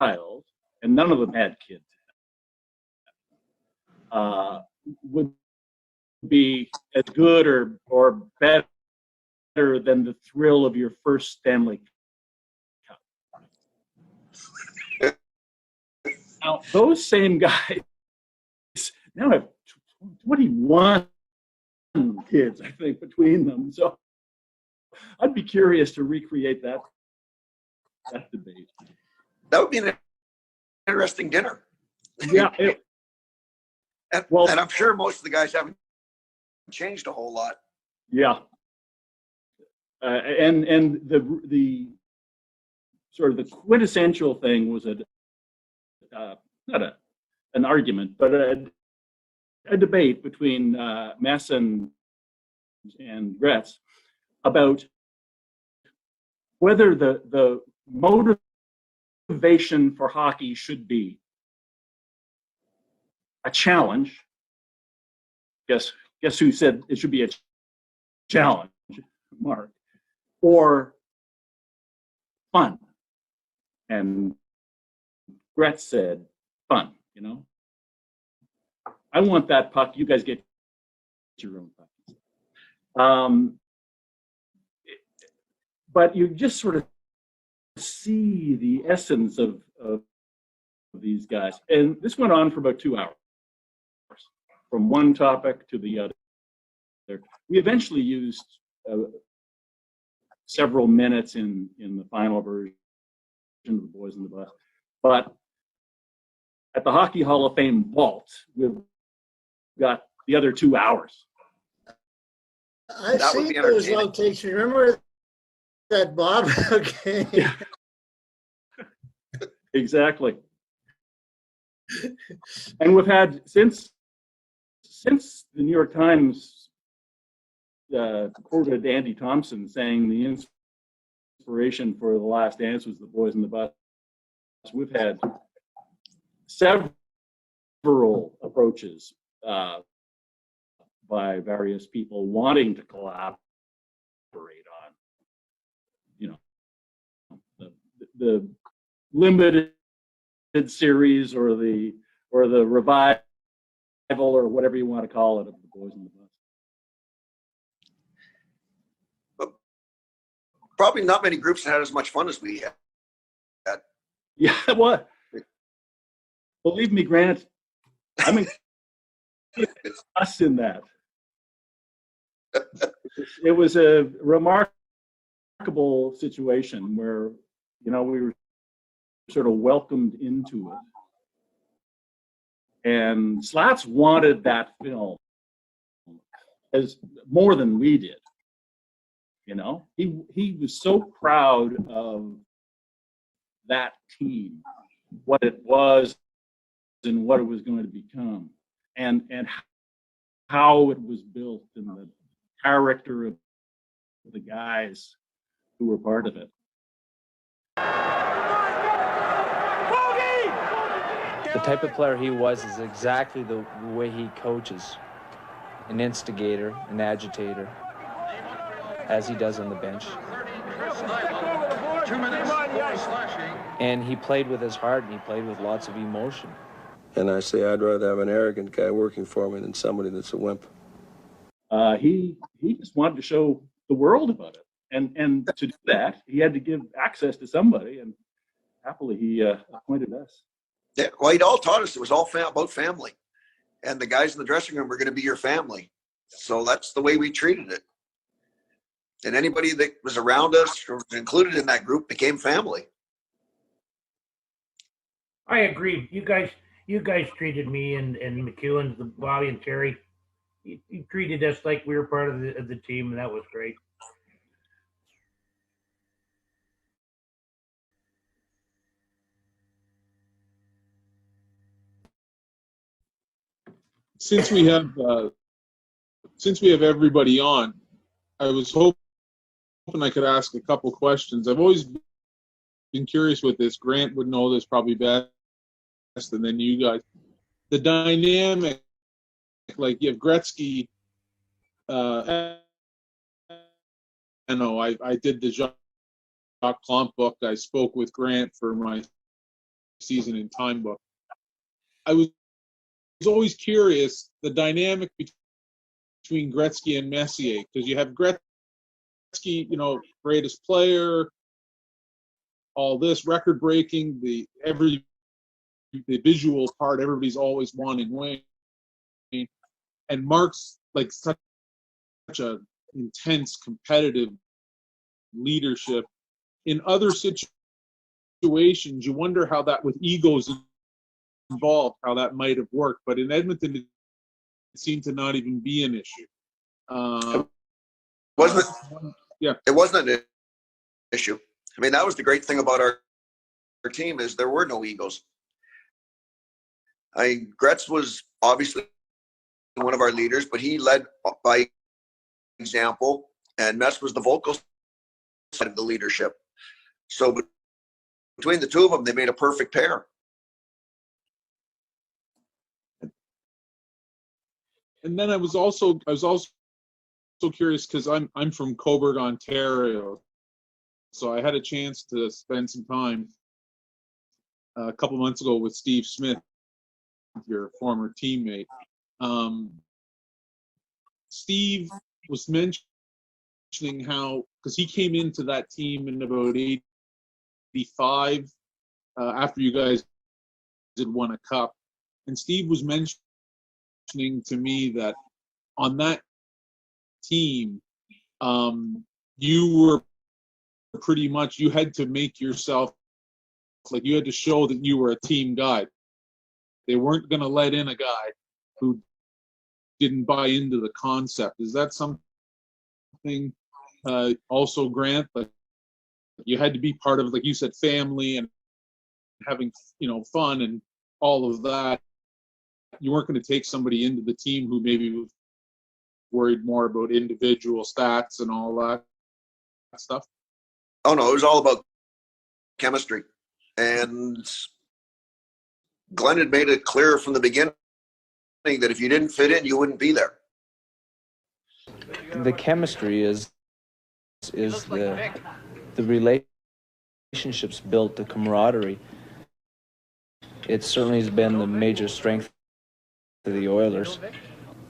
and none of them had kids, would be as good or better than the thrill of your first Stanley Cup. Now, those same guys now have 21 kids, I think, between them. So I'd be curious to recreate that debate. That would be an interesting dinner. Yeah. And I'm sure most of the guys haven't changed a whole lot. Yeah. And the sort of the quintessential thing was not an argument, but a debate between Mess and Gretz about whether the motivation for hockey should be a challenge. Guess who said it should be a challenge? Mark. Or fun. And Gretz said fun, you know. I want that puck. You guys get your own puck. But you just sort of see the essence of these guys. And this went on for about 2 hours, from one topic to the other. We eventually used several minutes in the final version of The Boys in the Bus. But at the Hockey Hall of Fame vault, we've got the other 2 hours. I've seen those locations. Remember that Bob game? Yeah. Exactly. And we've had, since the New York Times quoted Andy Thompson saying the inspiration for The Last Dance was The Boys in the Bus, we've had several approaches by various people wanting to collaborate on, you know, the limited series or the revival or whatever you want to call it of The Boys in the Bus. But probably not many groups had as much fun as we had. Yeah, what? Believe me, Grant, I mean, it's us in that. It was a remarkable situation where, you know, we were sort of welcomed into it. And Slats wanted that film as more than we did. You know, he was so proud of that team, what it was and what it was going to become, and how it was built, and the character of the guys who were part of it. The type of player he was is exactly the way he coaches. An instigator, an agitator, as he does on the bench. 2 minutes, And he played with his heart, and he played with lots of emotion. And I say I'd rather have an arrogant guy working for me than somebody that's a wimp. He just wanted to show the world about it. And to do that, he had to give access to somebody, and happily he appointed us. Yeah, well, he'd all taught us it was all about family. And the guys in the dressing room were going to be your family. So that's the way we treated it. And anybody that was around us or was included in that group became family. I agree. You guys treated me and McEwen's, the Bobby and Terry. You treated us like we were part of the team, and that was great. Since we have everybody on, I was hoping I could ask a couple questions. I've always been curious with this. Grant would know this probably best, and then you guys. The dynamic like you have Gretzky. I know I did the Jacques Plante book. I spoke with Grant for my season in time book. I was always curious the dynamic between Gretzky and Messier, because you have Gretzky, you know, greatest player, all this record breaking, the visual part, everybody's always wanting Wayne, and Mark's like such a intense competitive leadership. In other situations, you wonder how that, with egos involved, how that might have worked. But in Edmonton, it seemed to not even be an issue. Wasn't it? Yeah, it wasn't an issue. I mean, that was the great thing about our team, is there were no egos. Gretz was obviously one of our leaders, but he led by example, and Mess was the vocal side of the leadership. So between the two of them, they made a perfect pair. And then I was also curious, because I'm from Cobourg, Ontario, so I had a chance to spend some time a couple months ago with Steve Smith, your former teammate. Steve was mentioning how, because he came into that team in about '85, after you guys had won a cup, and Steve was mentioning to me that on that team, you were pretty much, you had to make yourself, like, you had to show that you were a team guy. They weren't going to let in a guy who didn't buy into the concept. Is that something also, Grant, like you had to be part of, like you said, family and having, you know, fun and all of that? You weren't going to take somebody into the team who maybe was worried more about individual stats and all that stuff? Oh no, it was all about chemistry. And Glenn had made it clear from the beginning that if you didn't fit in, you wouldn't be there. The chemistry is the relationships built, the camaraderie. It certainly has been the major strength of the Oilers.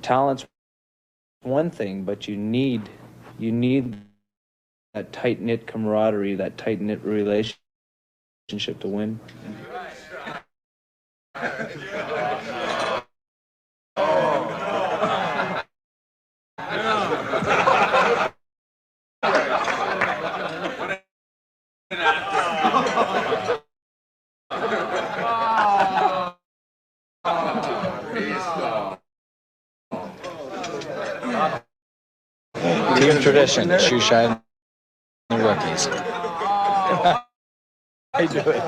Talent's one thing, but you need that tight-knit camaraderie, that tight-knit relationship to win. Team tradition, shoe shine the rookies. I do it.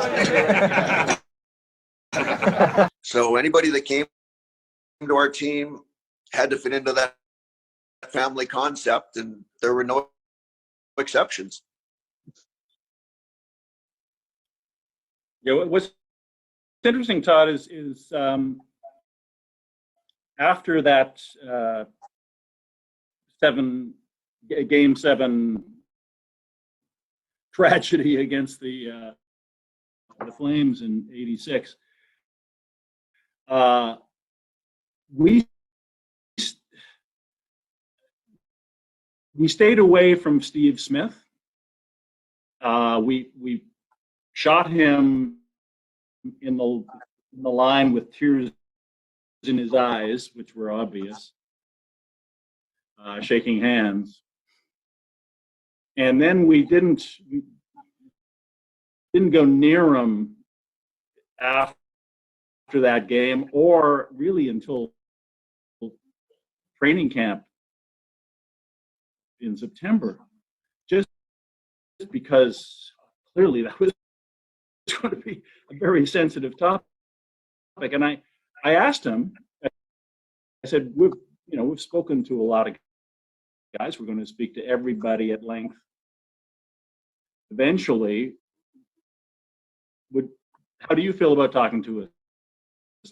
So anybody that came to our team had to fit into that family concept, and there were no exceptions. Yeah, what's interesting, Todd, is after that Game 7 tragedy against the Flames in '86, we stayed away from Steve Smith. We shot him in the line with tears in his eyes, which were obvious, shaking hands. And then we didn't go near him after that game, or really until training camp in September, just because clearly that was going to be a very sensitive topic. And I asked him, I said, we've spoken to a lot of guys. We're going to speak to everybody at length eventually. How do you feel about talking to us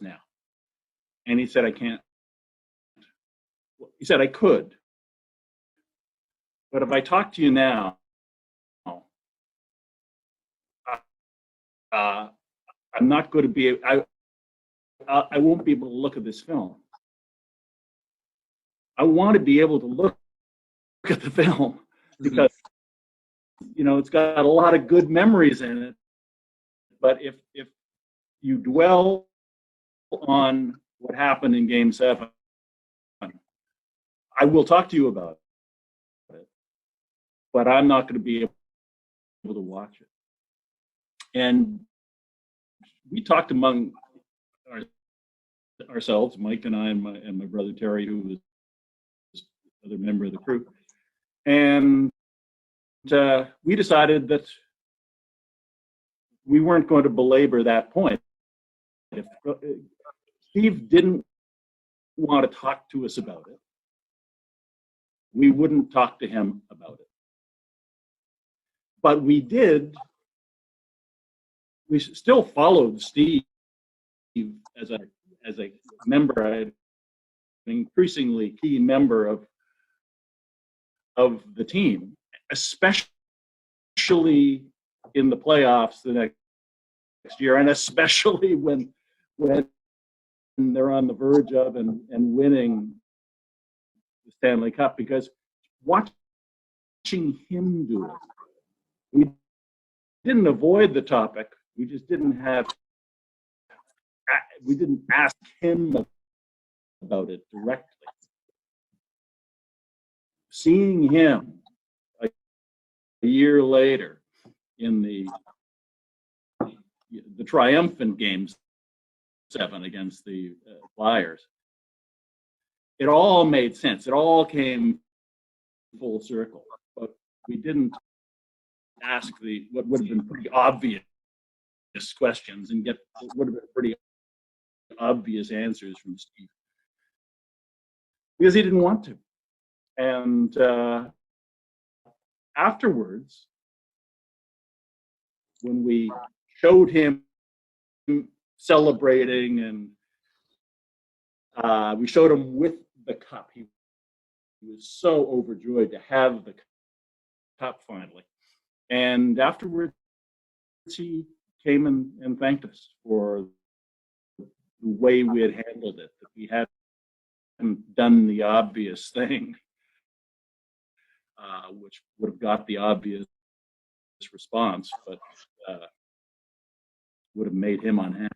now? And he said, I can't he said I could, but if I talk to you now, I'm not going to be. I won't be able to look at this film. I want to be able to look at the film because it's got a lot of good memories in it. But if you dwell on what happened in Game 7, I will talk to you about it, but I'm not going to be able to watch it. And we talked among ourselves, Mike and I, and my brother Terry, who was another member of the crew, and we decided that we weren't going to belabor that point. If Steve didn't want to talk to us about it, we wouldn't talk to him about it. But we did. We still followed Steve as a member, an increasingly key member of the team, especially in the playoffs the next year, and especially when they're on the verge of and winning the Stanley Cup, because watching him do it, we didn't avoid the topic. We just didn't ask him about it directly. Seeing him a year later in the triumphant Game 7 against the Flyers, it all made sense. It all came full circle. But we didn't ask what would have been pretty obvious questions and get what would have been pretty obvious answers from Steve, because he didn't want to. And afterwards, when we showed him celebrating and we showed him with the cup, he was so overjoyed to have the cup finally. And afterwards, he came and thanked us for the way we had handled it, that we hadn't done the obvious thing, which would have got the obvious response, but would have made him unhappy.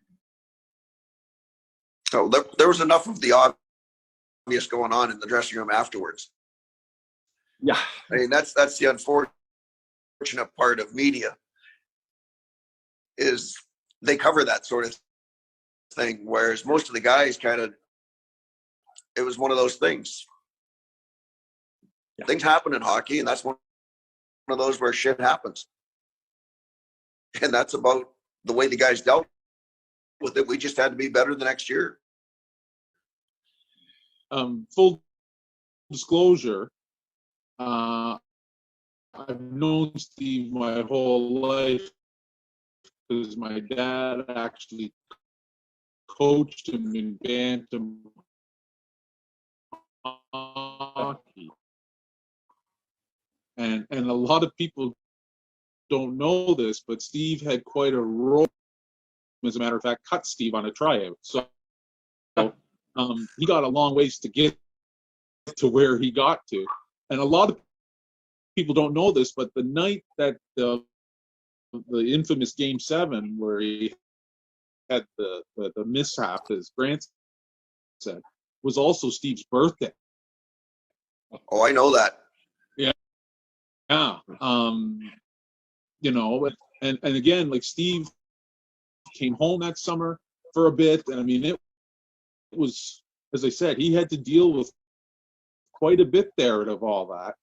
So there was enough of the obvious going on in the dressing room afterwards. Yeah. I mean, that's the unfortunate part of media, is they cover that sort of thing, whereas most of the guys it was one of those things. Yeah. Things happen in hockey, and that's one of those where shit happens. And that's about the way the guys dealt with it. We just had to be better the next year. Full disclosure, I've known Steve my whole life because my dad actually coached him in bantam hockey. And a lot of people don't know this, but Steve had quite a role. As a matter of fact, cut Steve on a tryout. So he got a long ways to get to where he got to. And a lot of people don't know this, but the night that the infamous Game 7, where he had the mishap, as Grant said, was also Steve's birthday. Oh, I know that. Yeah. And again, like, Steve came home that summer for a bit, and I mean, it was, as I said, he had to deal with quite a bit there of all that.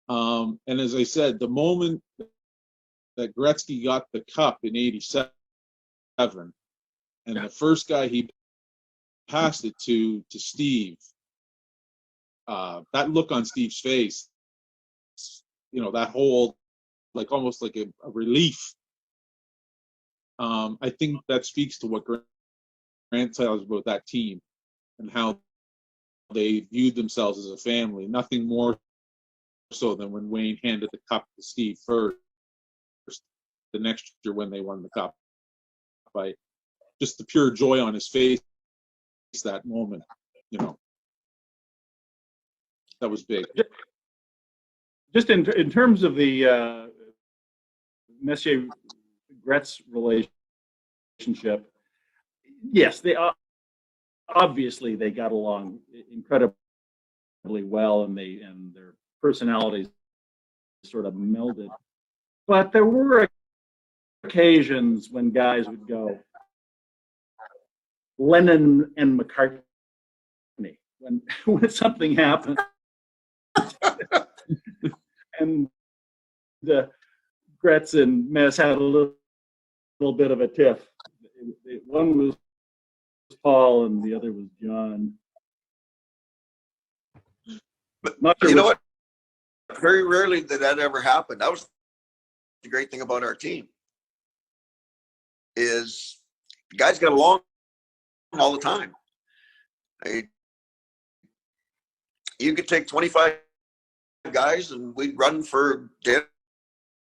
And as I said, the moment that Gretzky got the cup in '87, and the first guy he passed it to Steve, that look on Steve's face, that whole, like, almost like a relief. I think that speaks to what Grant tells about that team and how they viewed themselves as a family. Nothing more so than when Wayne handed the cup to Steve first the next year when they won the cup. By just the pure joy on his face that moment, you know, that was big. Just in terms of the Messier-Gretz relationship, yes, they obviously they got along incredibly well, and their personalities sort of melded. But there were occasions when guys would go Lennon and McCartney when something happened, and the Gretz and Mess had a little bit of a tiff. One was Paul and the other was John. But you know what? Very rarely did that ever happen. That was the great thing about our team, is the guys got along all the time. You could take 25 guys and we'd run for dinner,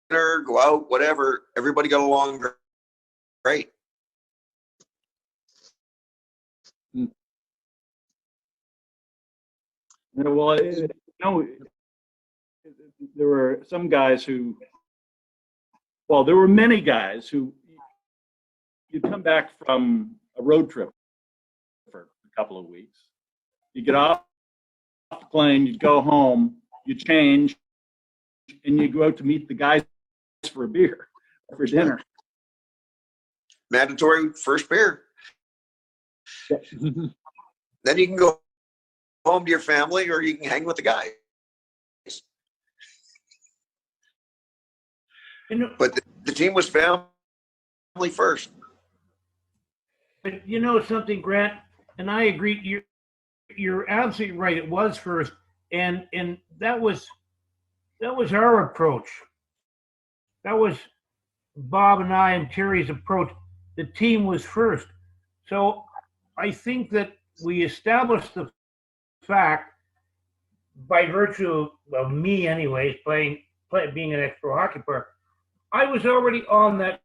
go out, whatever. Everybody got along great. Well, there were some guys who, well, there were many guys who, you'd come back from a road trip for a couple of weeks. You get off the plane, you'd go home, you change, and you go out to meet the guys for a beer, for dinner. Mandatory first beer. Then you can go home to your family, or you can hang with the guys. But the team was family first. But you know something, Grant, and I agree. You're absolutely right. It was first, and that was our approach. That was Bob and I and Terry's approach. The team was first. So I think that we established the fact, by virtue of me, anyways, being an ex-pro hockey player, I was already on that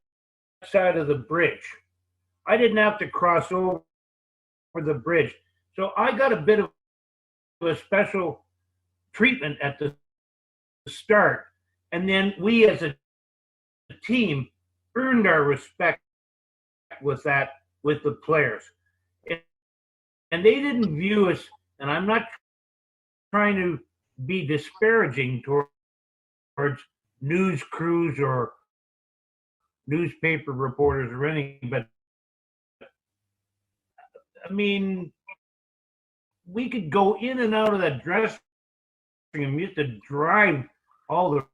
side of the bridge. I didn't have to cross over the bridge. So I got a bit of a special treatment at the start. And then we as a team earned our respect with the players. And they didn't view us, and I'm not trying to be disparaging towards news crews or newspaper reporters or anything, but I mean, we could go in and out of that dressing room. We used to drive all the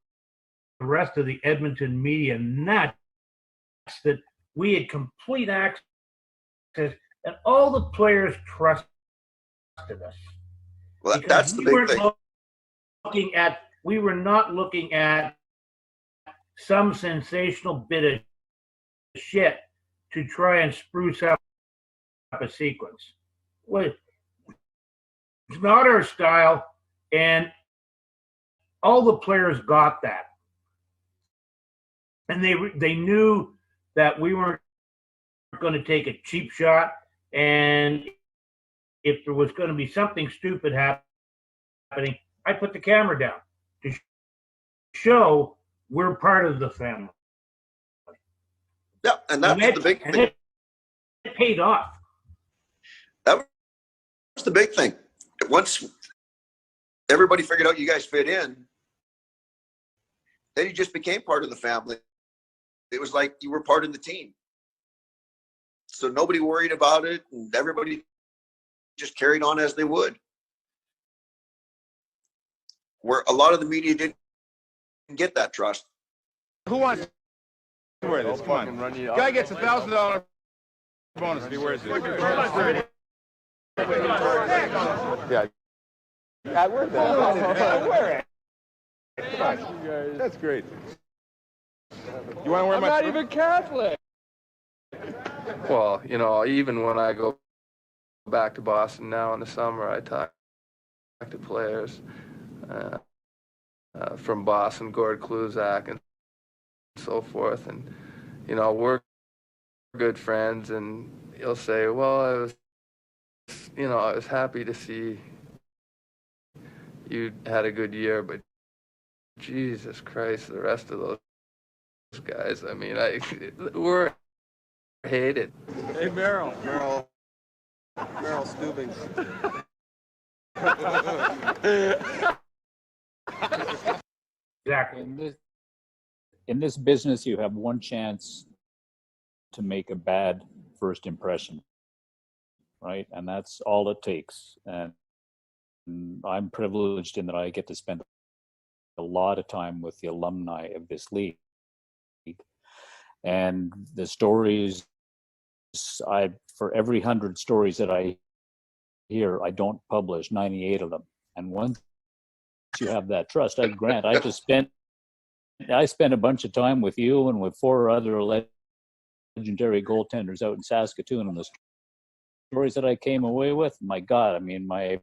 rest of the Edmonton media nuts that we had complete access, and all the players trusted us. Well, that's the big thing. We were not looking at some sensational bit of shit to try and spruce up a sequence. Well, it's not our style, and all the players got that, and they knew that we weren't going to take a cheap shot, and if there was going to be something stupid happening, I put the camera down to show we're part of the family. Yeah, and that's the big thing. It paid off. That was the big thing. Once everybody figured out you guys fit in, then you just became part of the family. It was like you were part of the team. So nobody worried about it, and everybody just carried on as they would. Where a lot of the media didn't get that trust. Who wants to wear this? Come on. Guy gets $1,000 bonus if he wears it. Yeah. I wear that. I wear it. Come on. That's great. You want to wear my shirt? I'm not even Catholic. Well, you know, even when I go back to Boston now in the summer, I talk players from Boston, Gord Kluzak, and so forth. And, you know, we're good friends, and he'll say, well, I was happy to see you had a good year, but Jesus Christ, the rest of those guys, I mean, we're hated. Hey, Merrill Stubing. Exactly. In this business, you have one chance to make a bad first impression, right? And that's all it takes. And I'm privileged in that I get to spend a lot of time with the alumni of this league. And the stories, for every 100 stories that I hear, I don't publish 98 of them. And once you have that trust, Grant, I spent a bunch of time with you and with 4 other legendary goaltenders out in Saskatoon, and the stories that I came away with, my God, I mean, my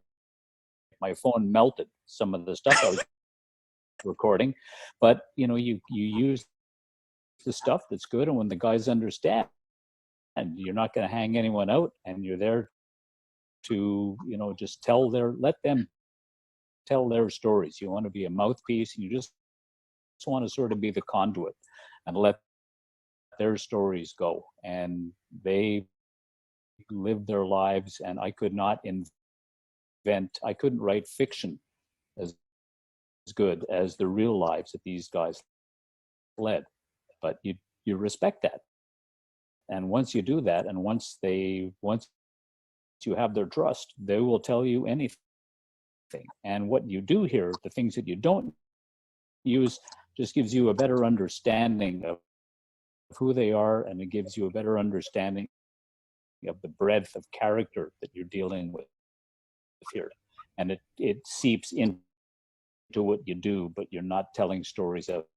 phone melted, some of the stuff I was recording. But, you know, you use the stuff that's good, and when the guys understand, and you're not going to hang anyone out, and you're there to, you know, just let them tell their stories. You want to be a mouthpiece, and you just want to sort of be the conduit and let their stories go. And they live their lives, and I could not I couldn't write fiction as good as the real lives that these guys led. But you respect that. And once you do that, and once you have their trust, they will tell you anything. And what you do here, the things that you don't use, just gives you a better understanding of who they are, and it gives you a better understanding of the breadth of character that you're dealing with here. And it seeps into what you do, but you're not telling stories out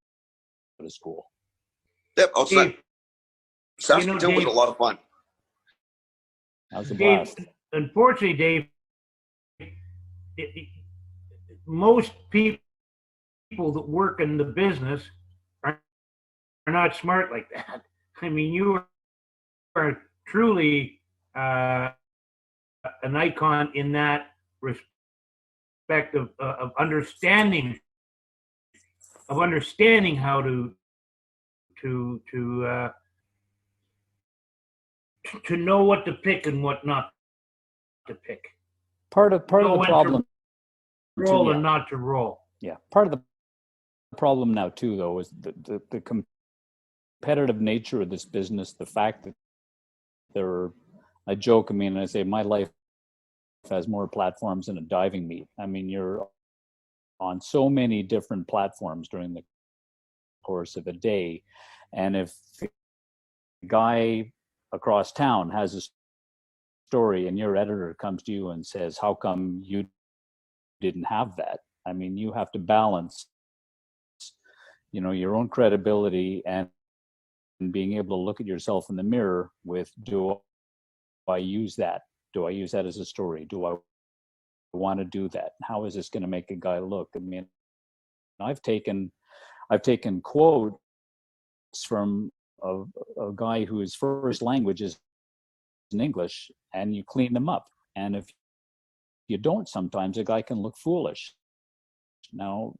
of school. Yep, outside. Saskatoon was a lot of fun. That was a blast. Dave, unfortunately, Dave, most people that work in the business are not smart like that. I mean, you are truly an icon in that respect of understanding how to know what to pick and what not to pick. Part of the problem, roll and not to roll. Yeah, part of the problem now too, though, is the competitive nature of this business. The fact that I joke. I mean, I say my life has more platforms than a diving meet. I mean, you're on so many different platforms during the course of a day, and if the guy across town has a story and your editor comes to you and says, how come you didn't have that? I mean, you have to balance, you know, your own credibility and being able to look at yourself in the mirror with, do I use that? Do I use that as a story? Do I want to do that? How is this going to make a guy look? I mean, I've taken quotes from a guy whose first language is in English, and you clean them up. And if you don't, sometimes a guy can look foolish. Now,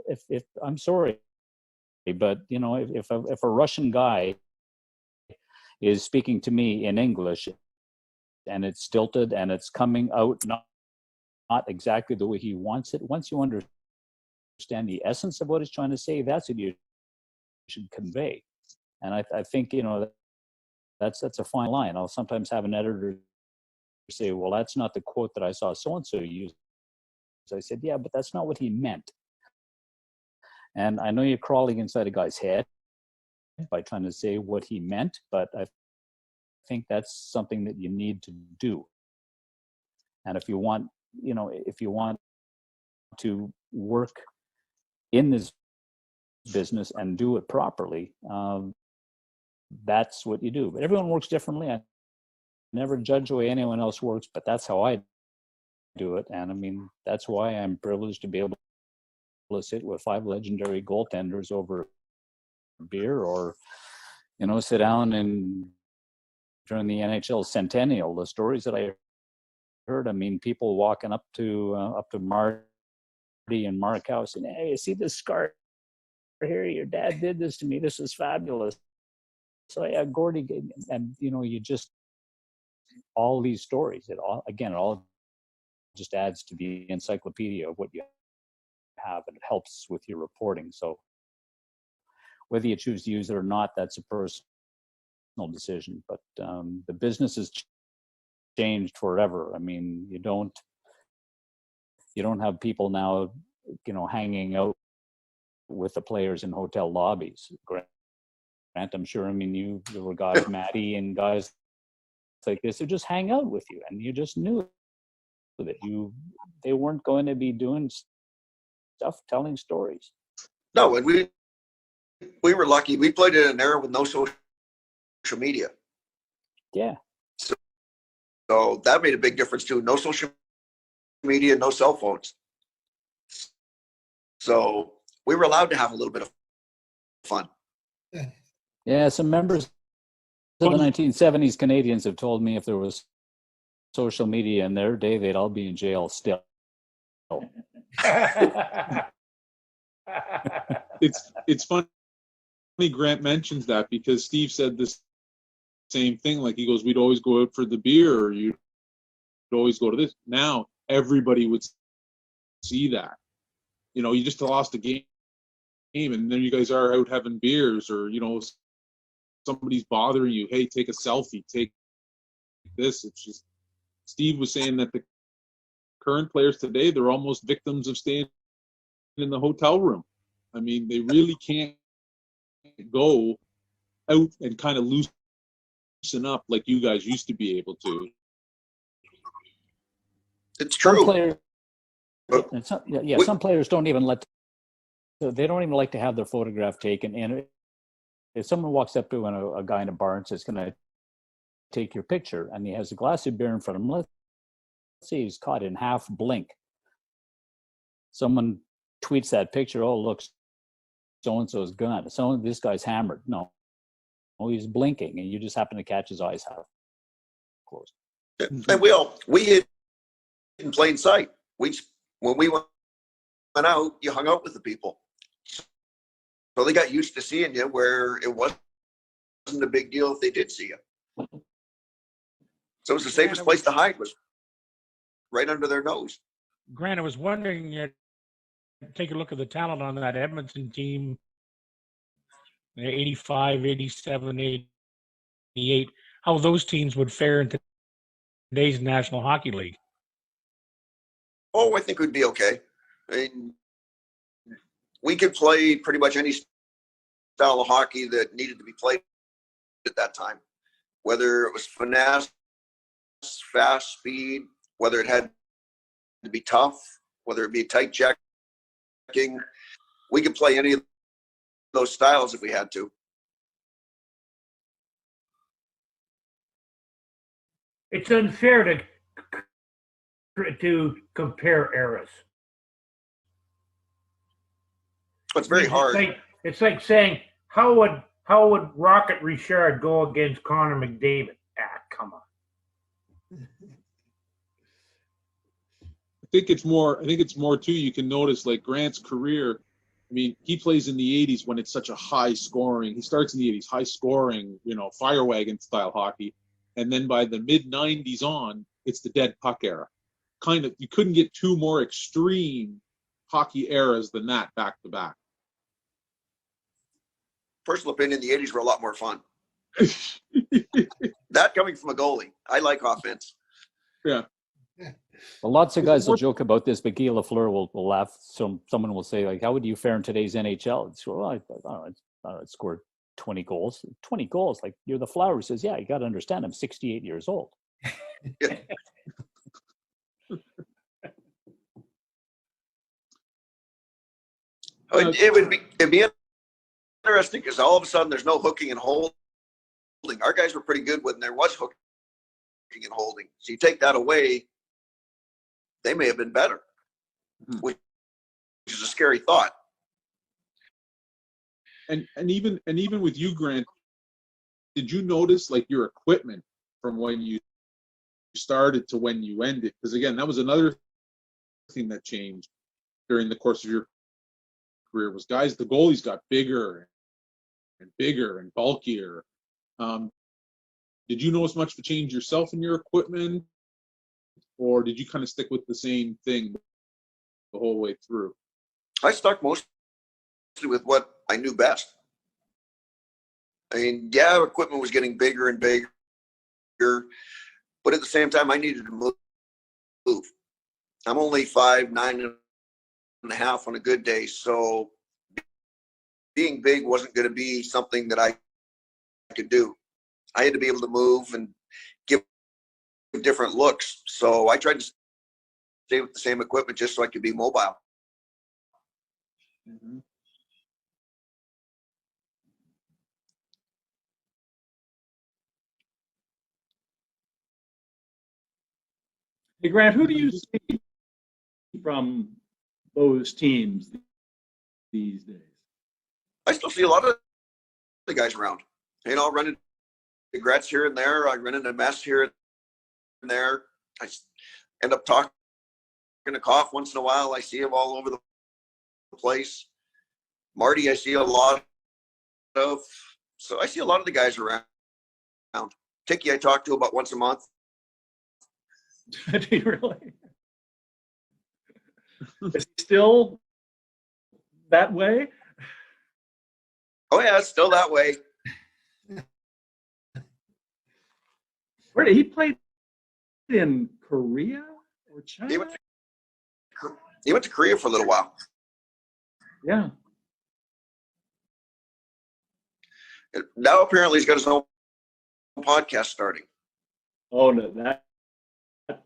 if I'm sorry, but you know, if a Russian guy is speaking to me in English and it's stilted and it's coming out not exactly the way he wants it, once you understand the essence of what he's trying to say, that's what you should convey. And I think, you know, that's a fine line. I'll sometimes have an editor say, well, that's not the quote that I saw so-and-so use. So I said, yeah, but that's not what he meant. And I know you're crawling inside a guy's head by trying to say what he meant, but I think that's something that you need to do. And if you want, you know, if you want to work in this business and do it properly, that's what you do. But everyone works differently. I never judge the way anyone else works, but that's how I do it. And I mean, that's why I'm privileged to be able to sit with 5 legendary goaltenders over beer, or, you know, sit down and during the NHL centennial, the stories that I heard, I mean, people walking up to Marty and Mark House saying, hey, you see this scar here? Your dad did this to me. This is fabulous. So yeah, Gordy, and you know, you just, all these stories, it all just adds to the encyclopedia of what you have, and it helps with your reporting. So whether you choose to use it or not, that's a personal decision. But the business has changed forever. I mean, you don't have people now, you know, hanging out with the players in hotel lobbies. Grant, I'm sure, I mean, there were guys, Matty and guys like this, who just hang out with you, and you just knew that they weren't going to be doing stuff, telling stories. No, and we were lucky. We played in an era with no social media. Yeah. So that made a big difference too. No social media, no cell phones. So we were allowed to have a little bit of fun. Yeah, some members of the 1970s Canadians have told me if there was social media in their day, they'd all be in jail still. It's funny Grant mentions that, because Steve said this same thing. Like, he goes, we'd always go out for the beer, or you'd always go to this. Now everybody would see that. You know, you just lost a game, and then you guys are out having beers, or, you know, somebody's bothering you. Hey, take a selfie, take this. It's just, Steve was saying that the current players today, they're almost victims of staying in the hotel room. I mean, they really can't go out and kind of loosen up like you guys used to be able to. It's true. Some players don't even they don't even like to have their photograph taken. And if someone walks up to a guy in a bar and says, can I take your picture? And he has a glass of beer in front of him. Let's say he's caught in half blink. Someone tweets that picture. Oh, look, so-and-so's gun. This guy's hammered. No. Oh, he's blinking, and you just happen to catch his eyes half closed. And we hid in plain sight. When we went out, you hung out with the people. So they got used to seeing you, where it wasn't a big deal if they did see you. So it was the safest place to hide, was right under their nose. Grant, I was wondering, take a look at the talent on that Edmonton team, 85, 87, 88, how those teams would fare in today's National Hockey League. Oh, I think we'd be okay. I mean, we could play pretty much any style of hockey that needed to be played at that time, whether it was finesse, fast speed, whether it had to be tough, whether it be tight checking. We could play any of those styles if we had to. It's unfair to compare eras. It's very hard. It's like saying, how would Rocket Richard go against Connor McDavid? Come on. I think it's more too. You can notice, like, Grant's career. I mean, he plays in the 80s when it's such a high scoring. He starts in the 80s, high scoring, you know, fire wagon style hockey. And then by the mid 90s on, it's the dead puck era. Kind of, you couldn't get two more extreme hockey eras than that back to back. Personal opinion, the 80s were a lot more fun. That coming from a goalie. I like offense. Yeah. Well, lots of guys will joke about this, but Guy Lafleur will laugh. Someone will say, like, how would you fare in today's NHL? It's, well, I don't know, I scored 20 goals. 20 goals? Like, you're the Flower. He says, yeah, you got to understand, I'm 68 years old. Yeah. It'd be interesting, because all of a sudden there's no hooking and holding. Our guys were pretty good when there was hooking and holding. So you take that away, they may have been better, which is a scary thought. And even with you, Grant, did you notice like your equipment from when you started to when you ended? Because again, that was another thing that changed during the course of your career was the goalies got bigger and bigger and bulkier. Did you notice much of a change yourself in your equipment, or did you kind of stick with the same thing the whole way through? I stuck mostly with what I knew best. I mean, yeah, equipment was getting bigger and bigger, but at the same time, I needed to move. I'm only 5'9" and a half on a good day, so being big wasn't going to be something that I could do. I had to be able to move and give different looks. So I tried to stay with the same equipment just so I could be mobile. Mm-hmm. Hey, Grant, who do you see from those teams these days? I still see a lot of the guys around. You know, running the Gretz here and there. I run into Mess here and there. I end up talking to Koff once in a while. I see him all over the place. Marty, I see a lot of. So I see a lot of the guys around. Tiki, I talk to about once a month. Do you really? Is he still that way? Oh yeah, it's still that way. Where did he play? In Korea or China? He went to Korea for a little while. Yeah. Now apparently he's got his own podcast starting. Oh no, that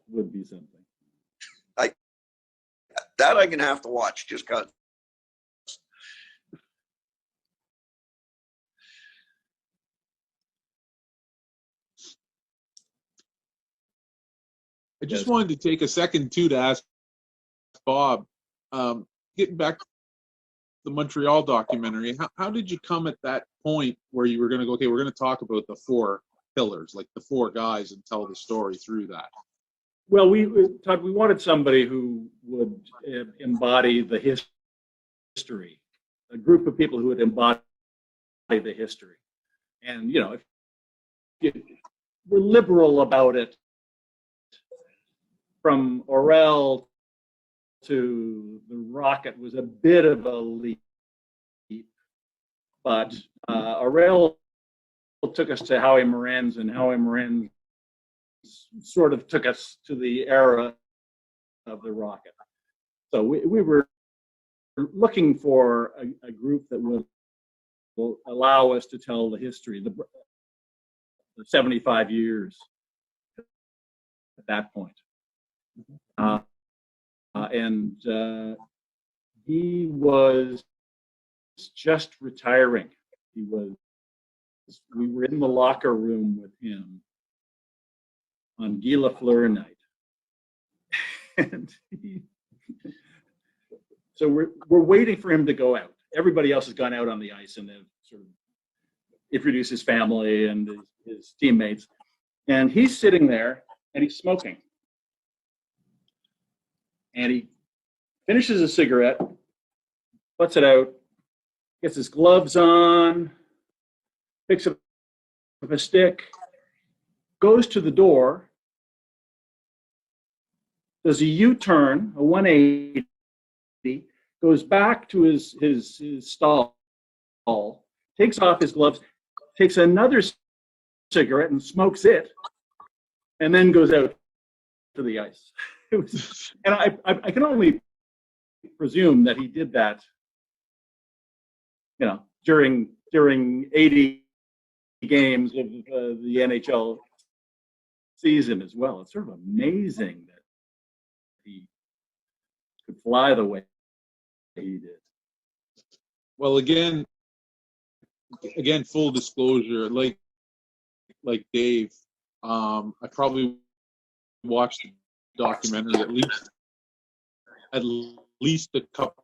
would be something. I'm gonna have to watch just cause. I just wanted to take a second too to ask Bob, getting back to the Montreal documentary, how did you come at that point where you were going to go, okay, we're going to talk about the four pillars, like the four guys, and tell the story through that? Well, we wanted somebody who would embody the history, a group of people who would embody the history. And, you know, if we're liberal about it, from Orel to the Rocket was a bit of a leap, but Orel took us to Howie Morenz, and Howie Morenz sort of took us to the era of the Rocket. So we were looking for a group that will allow us to tell the history, the 75 years at that point. And he was just retiring. We were in the locker room with him on Guy Lafleur night. And so we're waiting for him to go out. Everybody else has gone out on the ice and they've sort of introduced his family and his teammates. And he's sitting there and he's smoking. And he finishes a cigarette, puts it out, gets his gloves on, picks up a stick, goes to the door, does a U-turn, a 180, goes back to his stall, takes off his gloves, takes another cigarette and smokes it, and then goes out to the ice. It was, and I can only presume that he did that, you know, during 80 games of the NHL season as well. It's sort of amazing that he could fly the way he did. Well, again, full disclosure, like Dave, I probably watched the documentary at least at least a couple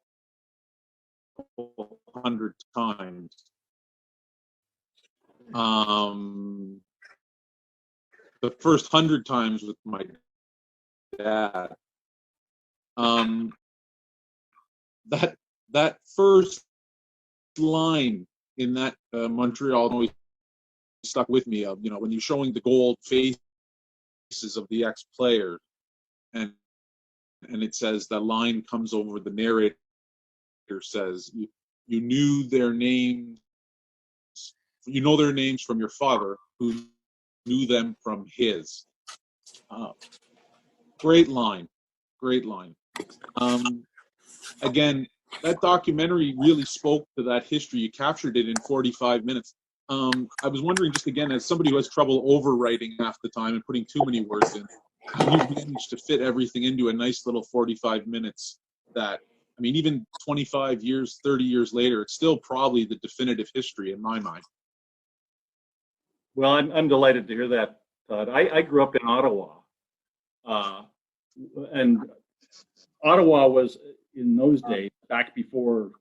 hundred times. The first 100 times with my dad. That first line in that Montreal always stuck with me. Of when you're showing the gold faces of the ex-players, and it says that line comes over the narrator says you knew their names. You know their names from your father, who knew them from his. Great line. Again, that documentary really spoke to that history. You captured it in 45 minutes. I was wondering, just again, as somebody who has trouble overwriting half the time and putting too many words in, how you managed to fit everything into a nice little 45 minutes that, I mean, even 25 years, 30 years later, it's still probably the definitive history in my mind. Well, I'm delighted to hear that, Todd. I grew up in Ottawa, and Ottawa was, in those days, back before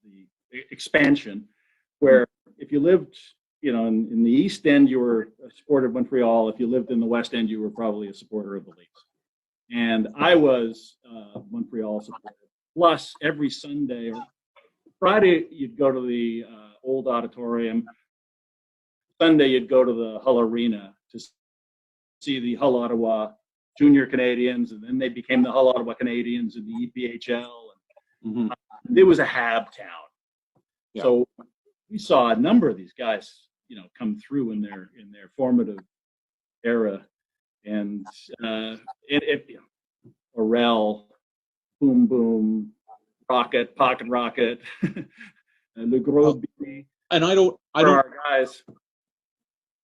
the expansion, where if you lived, in the East End, you were a supporter of Montreal. If you lived in the West End, you were probably a supporter of the Leafs. And I was a Montreal supporter. Plus, every Sunday or Friday, you'd go to the old auditorium. Sunday, you'd go to the Hull Arena to see the Hull Ottawa Junior Canadians, and then they became the Hull Ottawa Canadians in the EPHL. And it was a Hab town. Yeah. So we saw a number of these guys, come through in their formative era, and Orel, Boom Boom, Rocket, Pocket Rocket, and Le Gros Billy. And I don't our guys.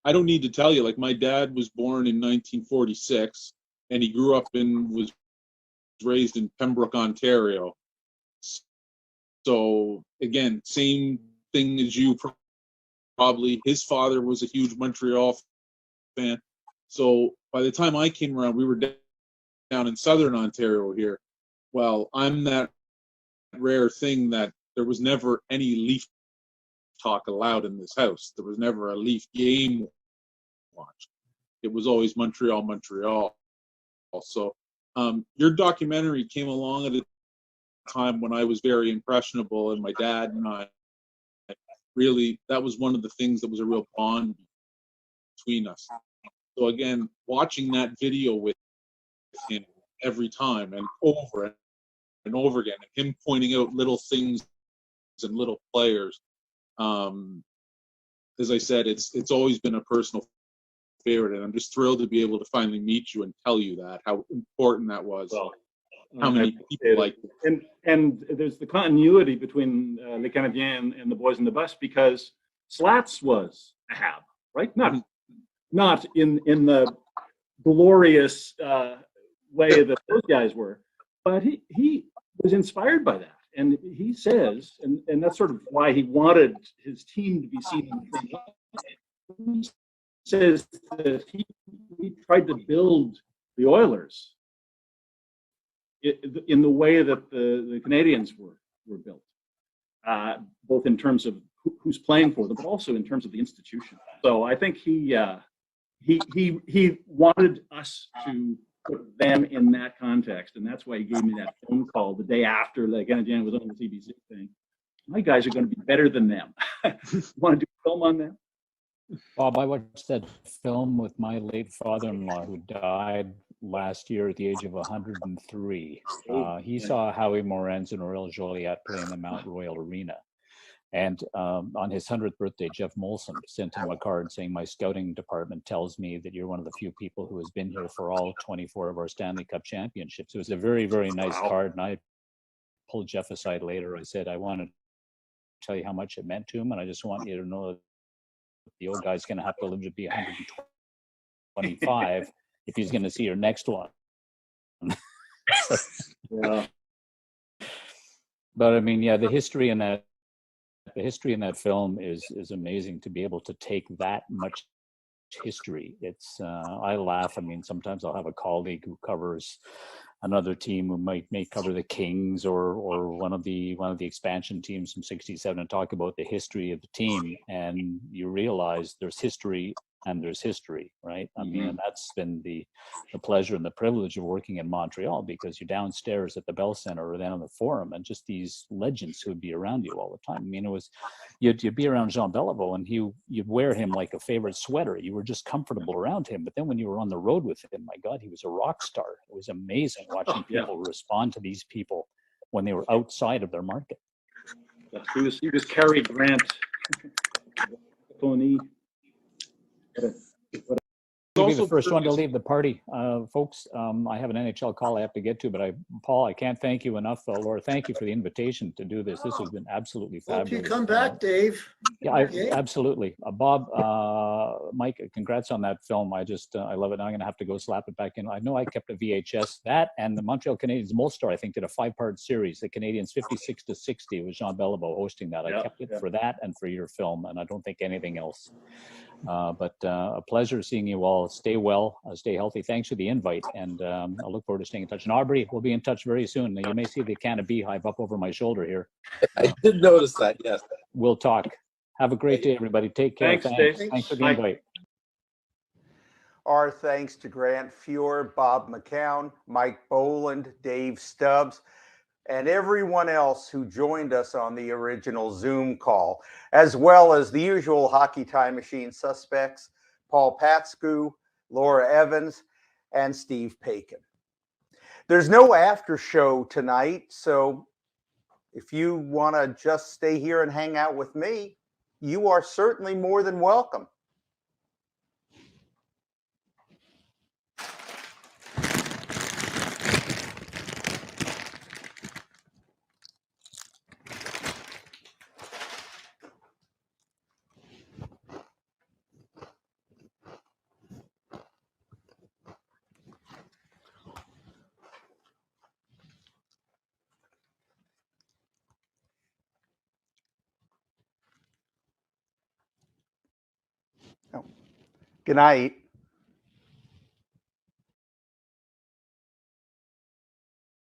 I don't need to tell you, like, my dad was born in 1946, and he grew up was raised in Pembroke, Ontario. So again, same thing as you probably. His father was a huge Montreal fan. So by the time I came around, we were down in southern Ontario here. Well, I'm that rare thing that there was never any Leaf talk allowed in this house. There was never a Leaf game watched. It was always Montreal. So your documentary came along at a time when I was very impressionable, and my dad and I really, that was one of the things that was a real bond between us. So again, watching that video with him every time and over again, and him pointing out little things and little players, as I said, it's always been a personal favorite, and I'm just thrilled to be able to finally meet you and tell you that, how important that was. Well, how many people like it. And there's the continuity between Les Canadiens and the Boys in the Bus, because Slats was a Hab, right? Not in the glorious way that those guys were, but he was inspired by that. And he says, and that's sort of why he wanted his team to be seen in the front. He says that he tried to build the Oilers in the way that the Canadians were built, both in terms of who's playing for them, but also in terms of the institution. So I think he wanted us to put them in that context, and that's why he gave me that phone call the day after the Canadiens was on the CBC thing. My guys are going to be better than them. Want to do a film on them? Bob, I watched that film with my late father-in-law, who died last year at the age of 103. He saw Howie Morenz and Aurel Joliet play in the Mount Royal Arena. And on his 100th birthday, Jeff Molson sent him a card saying, "My scouting department tells me that you're one of the few people who has been here for all 24 of our Stanley Cup championships." It was a very, very nice card. And I pulled Jeff aside later. I said, "I want to tell you how much it meant to him. And I just want you to know that the old guy's going to have to live to be 125 if he's going to see your next one." Yeah. But I mean, yeah, the history in that film is amazing, to be able to take that much history. It's I laugh. I mean, sometimes I'll have a colleague who covers another team who may cover the Kings or one of the expansion teams from '67 and talk about the history of the team, and you realize there's history and there's history, right? I mean, and that's been the pleasure and the privilege of working in Montreal, because you're downstairs at the Bell Center or then on the Forum, and just these legends who would be around you all the time. I mean, it was you'd be around Jean Beliveau, and you'd wear him like a favorite sweater. You were just comfortable around him. But then when you were on the road with him, my God, he was a rock star. It was amazing watching people respond to these people when they were outside of their market. He was Cary Grant, Tony. You'll be the first one to leave the party, folks. I have an NHL call I have to get to, but Paul, I can't thank you enough. Laura, thank you for the invitation to do this. This has been absolutely fabulous. Hope you come back, Dave. Yeah, absolutely. Bob, Mike, congrats on that film. I love it. Now I'm going to have to go slap it back in. I know I kept a VHS. That and the Montreal Canadiens Molstar, I think, did a 5-part series. The Canadiens 56-60. It was Jean Beliveau hosting that. I kept it for that and for your film, and I don't think anything else. But a pleasure seeing you all. Stay well, stay healthy. Thanks for the invite, and I look forward to staying in touch. And Aubrey, we'll be in touch very soon. You may see the can of beehive up over my shoulder here. I did notice that, yes. We'll talk. Have a great day, everybody. Take care. Thanks for the invite. Our thanks to Grant Fuhr, Bob McCown, Mike Boland, Dave Stubbs, and everyone else who joined us on the original Zoom call, as well as the usual Hockey Time Machine suspects, Paul Patsku, Laura Evans, and Steve Paikin. There's no after show tonight, so if you want to just stay here and hang out with me, you are certainly more than welcome. Good night.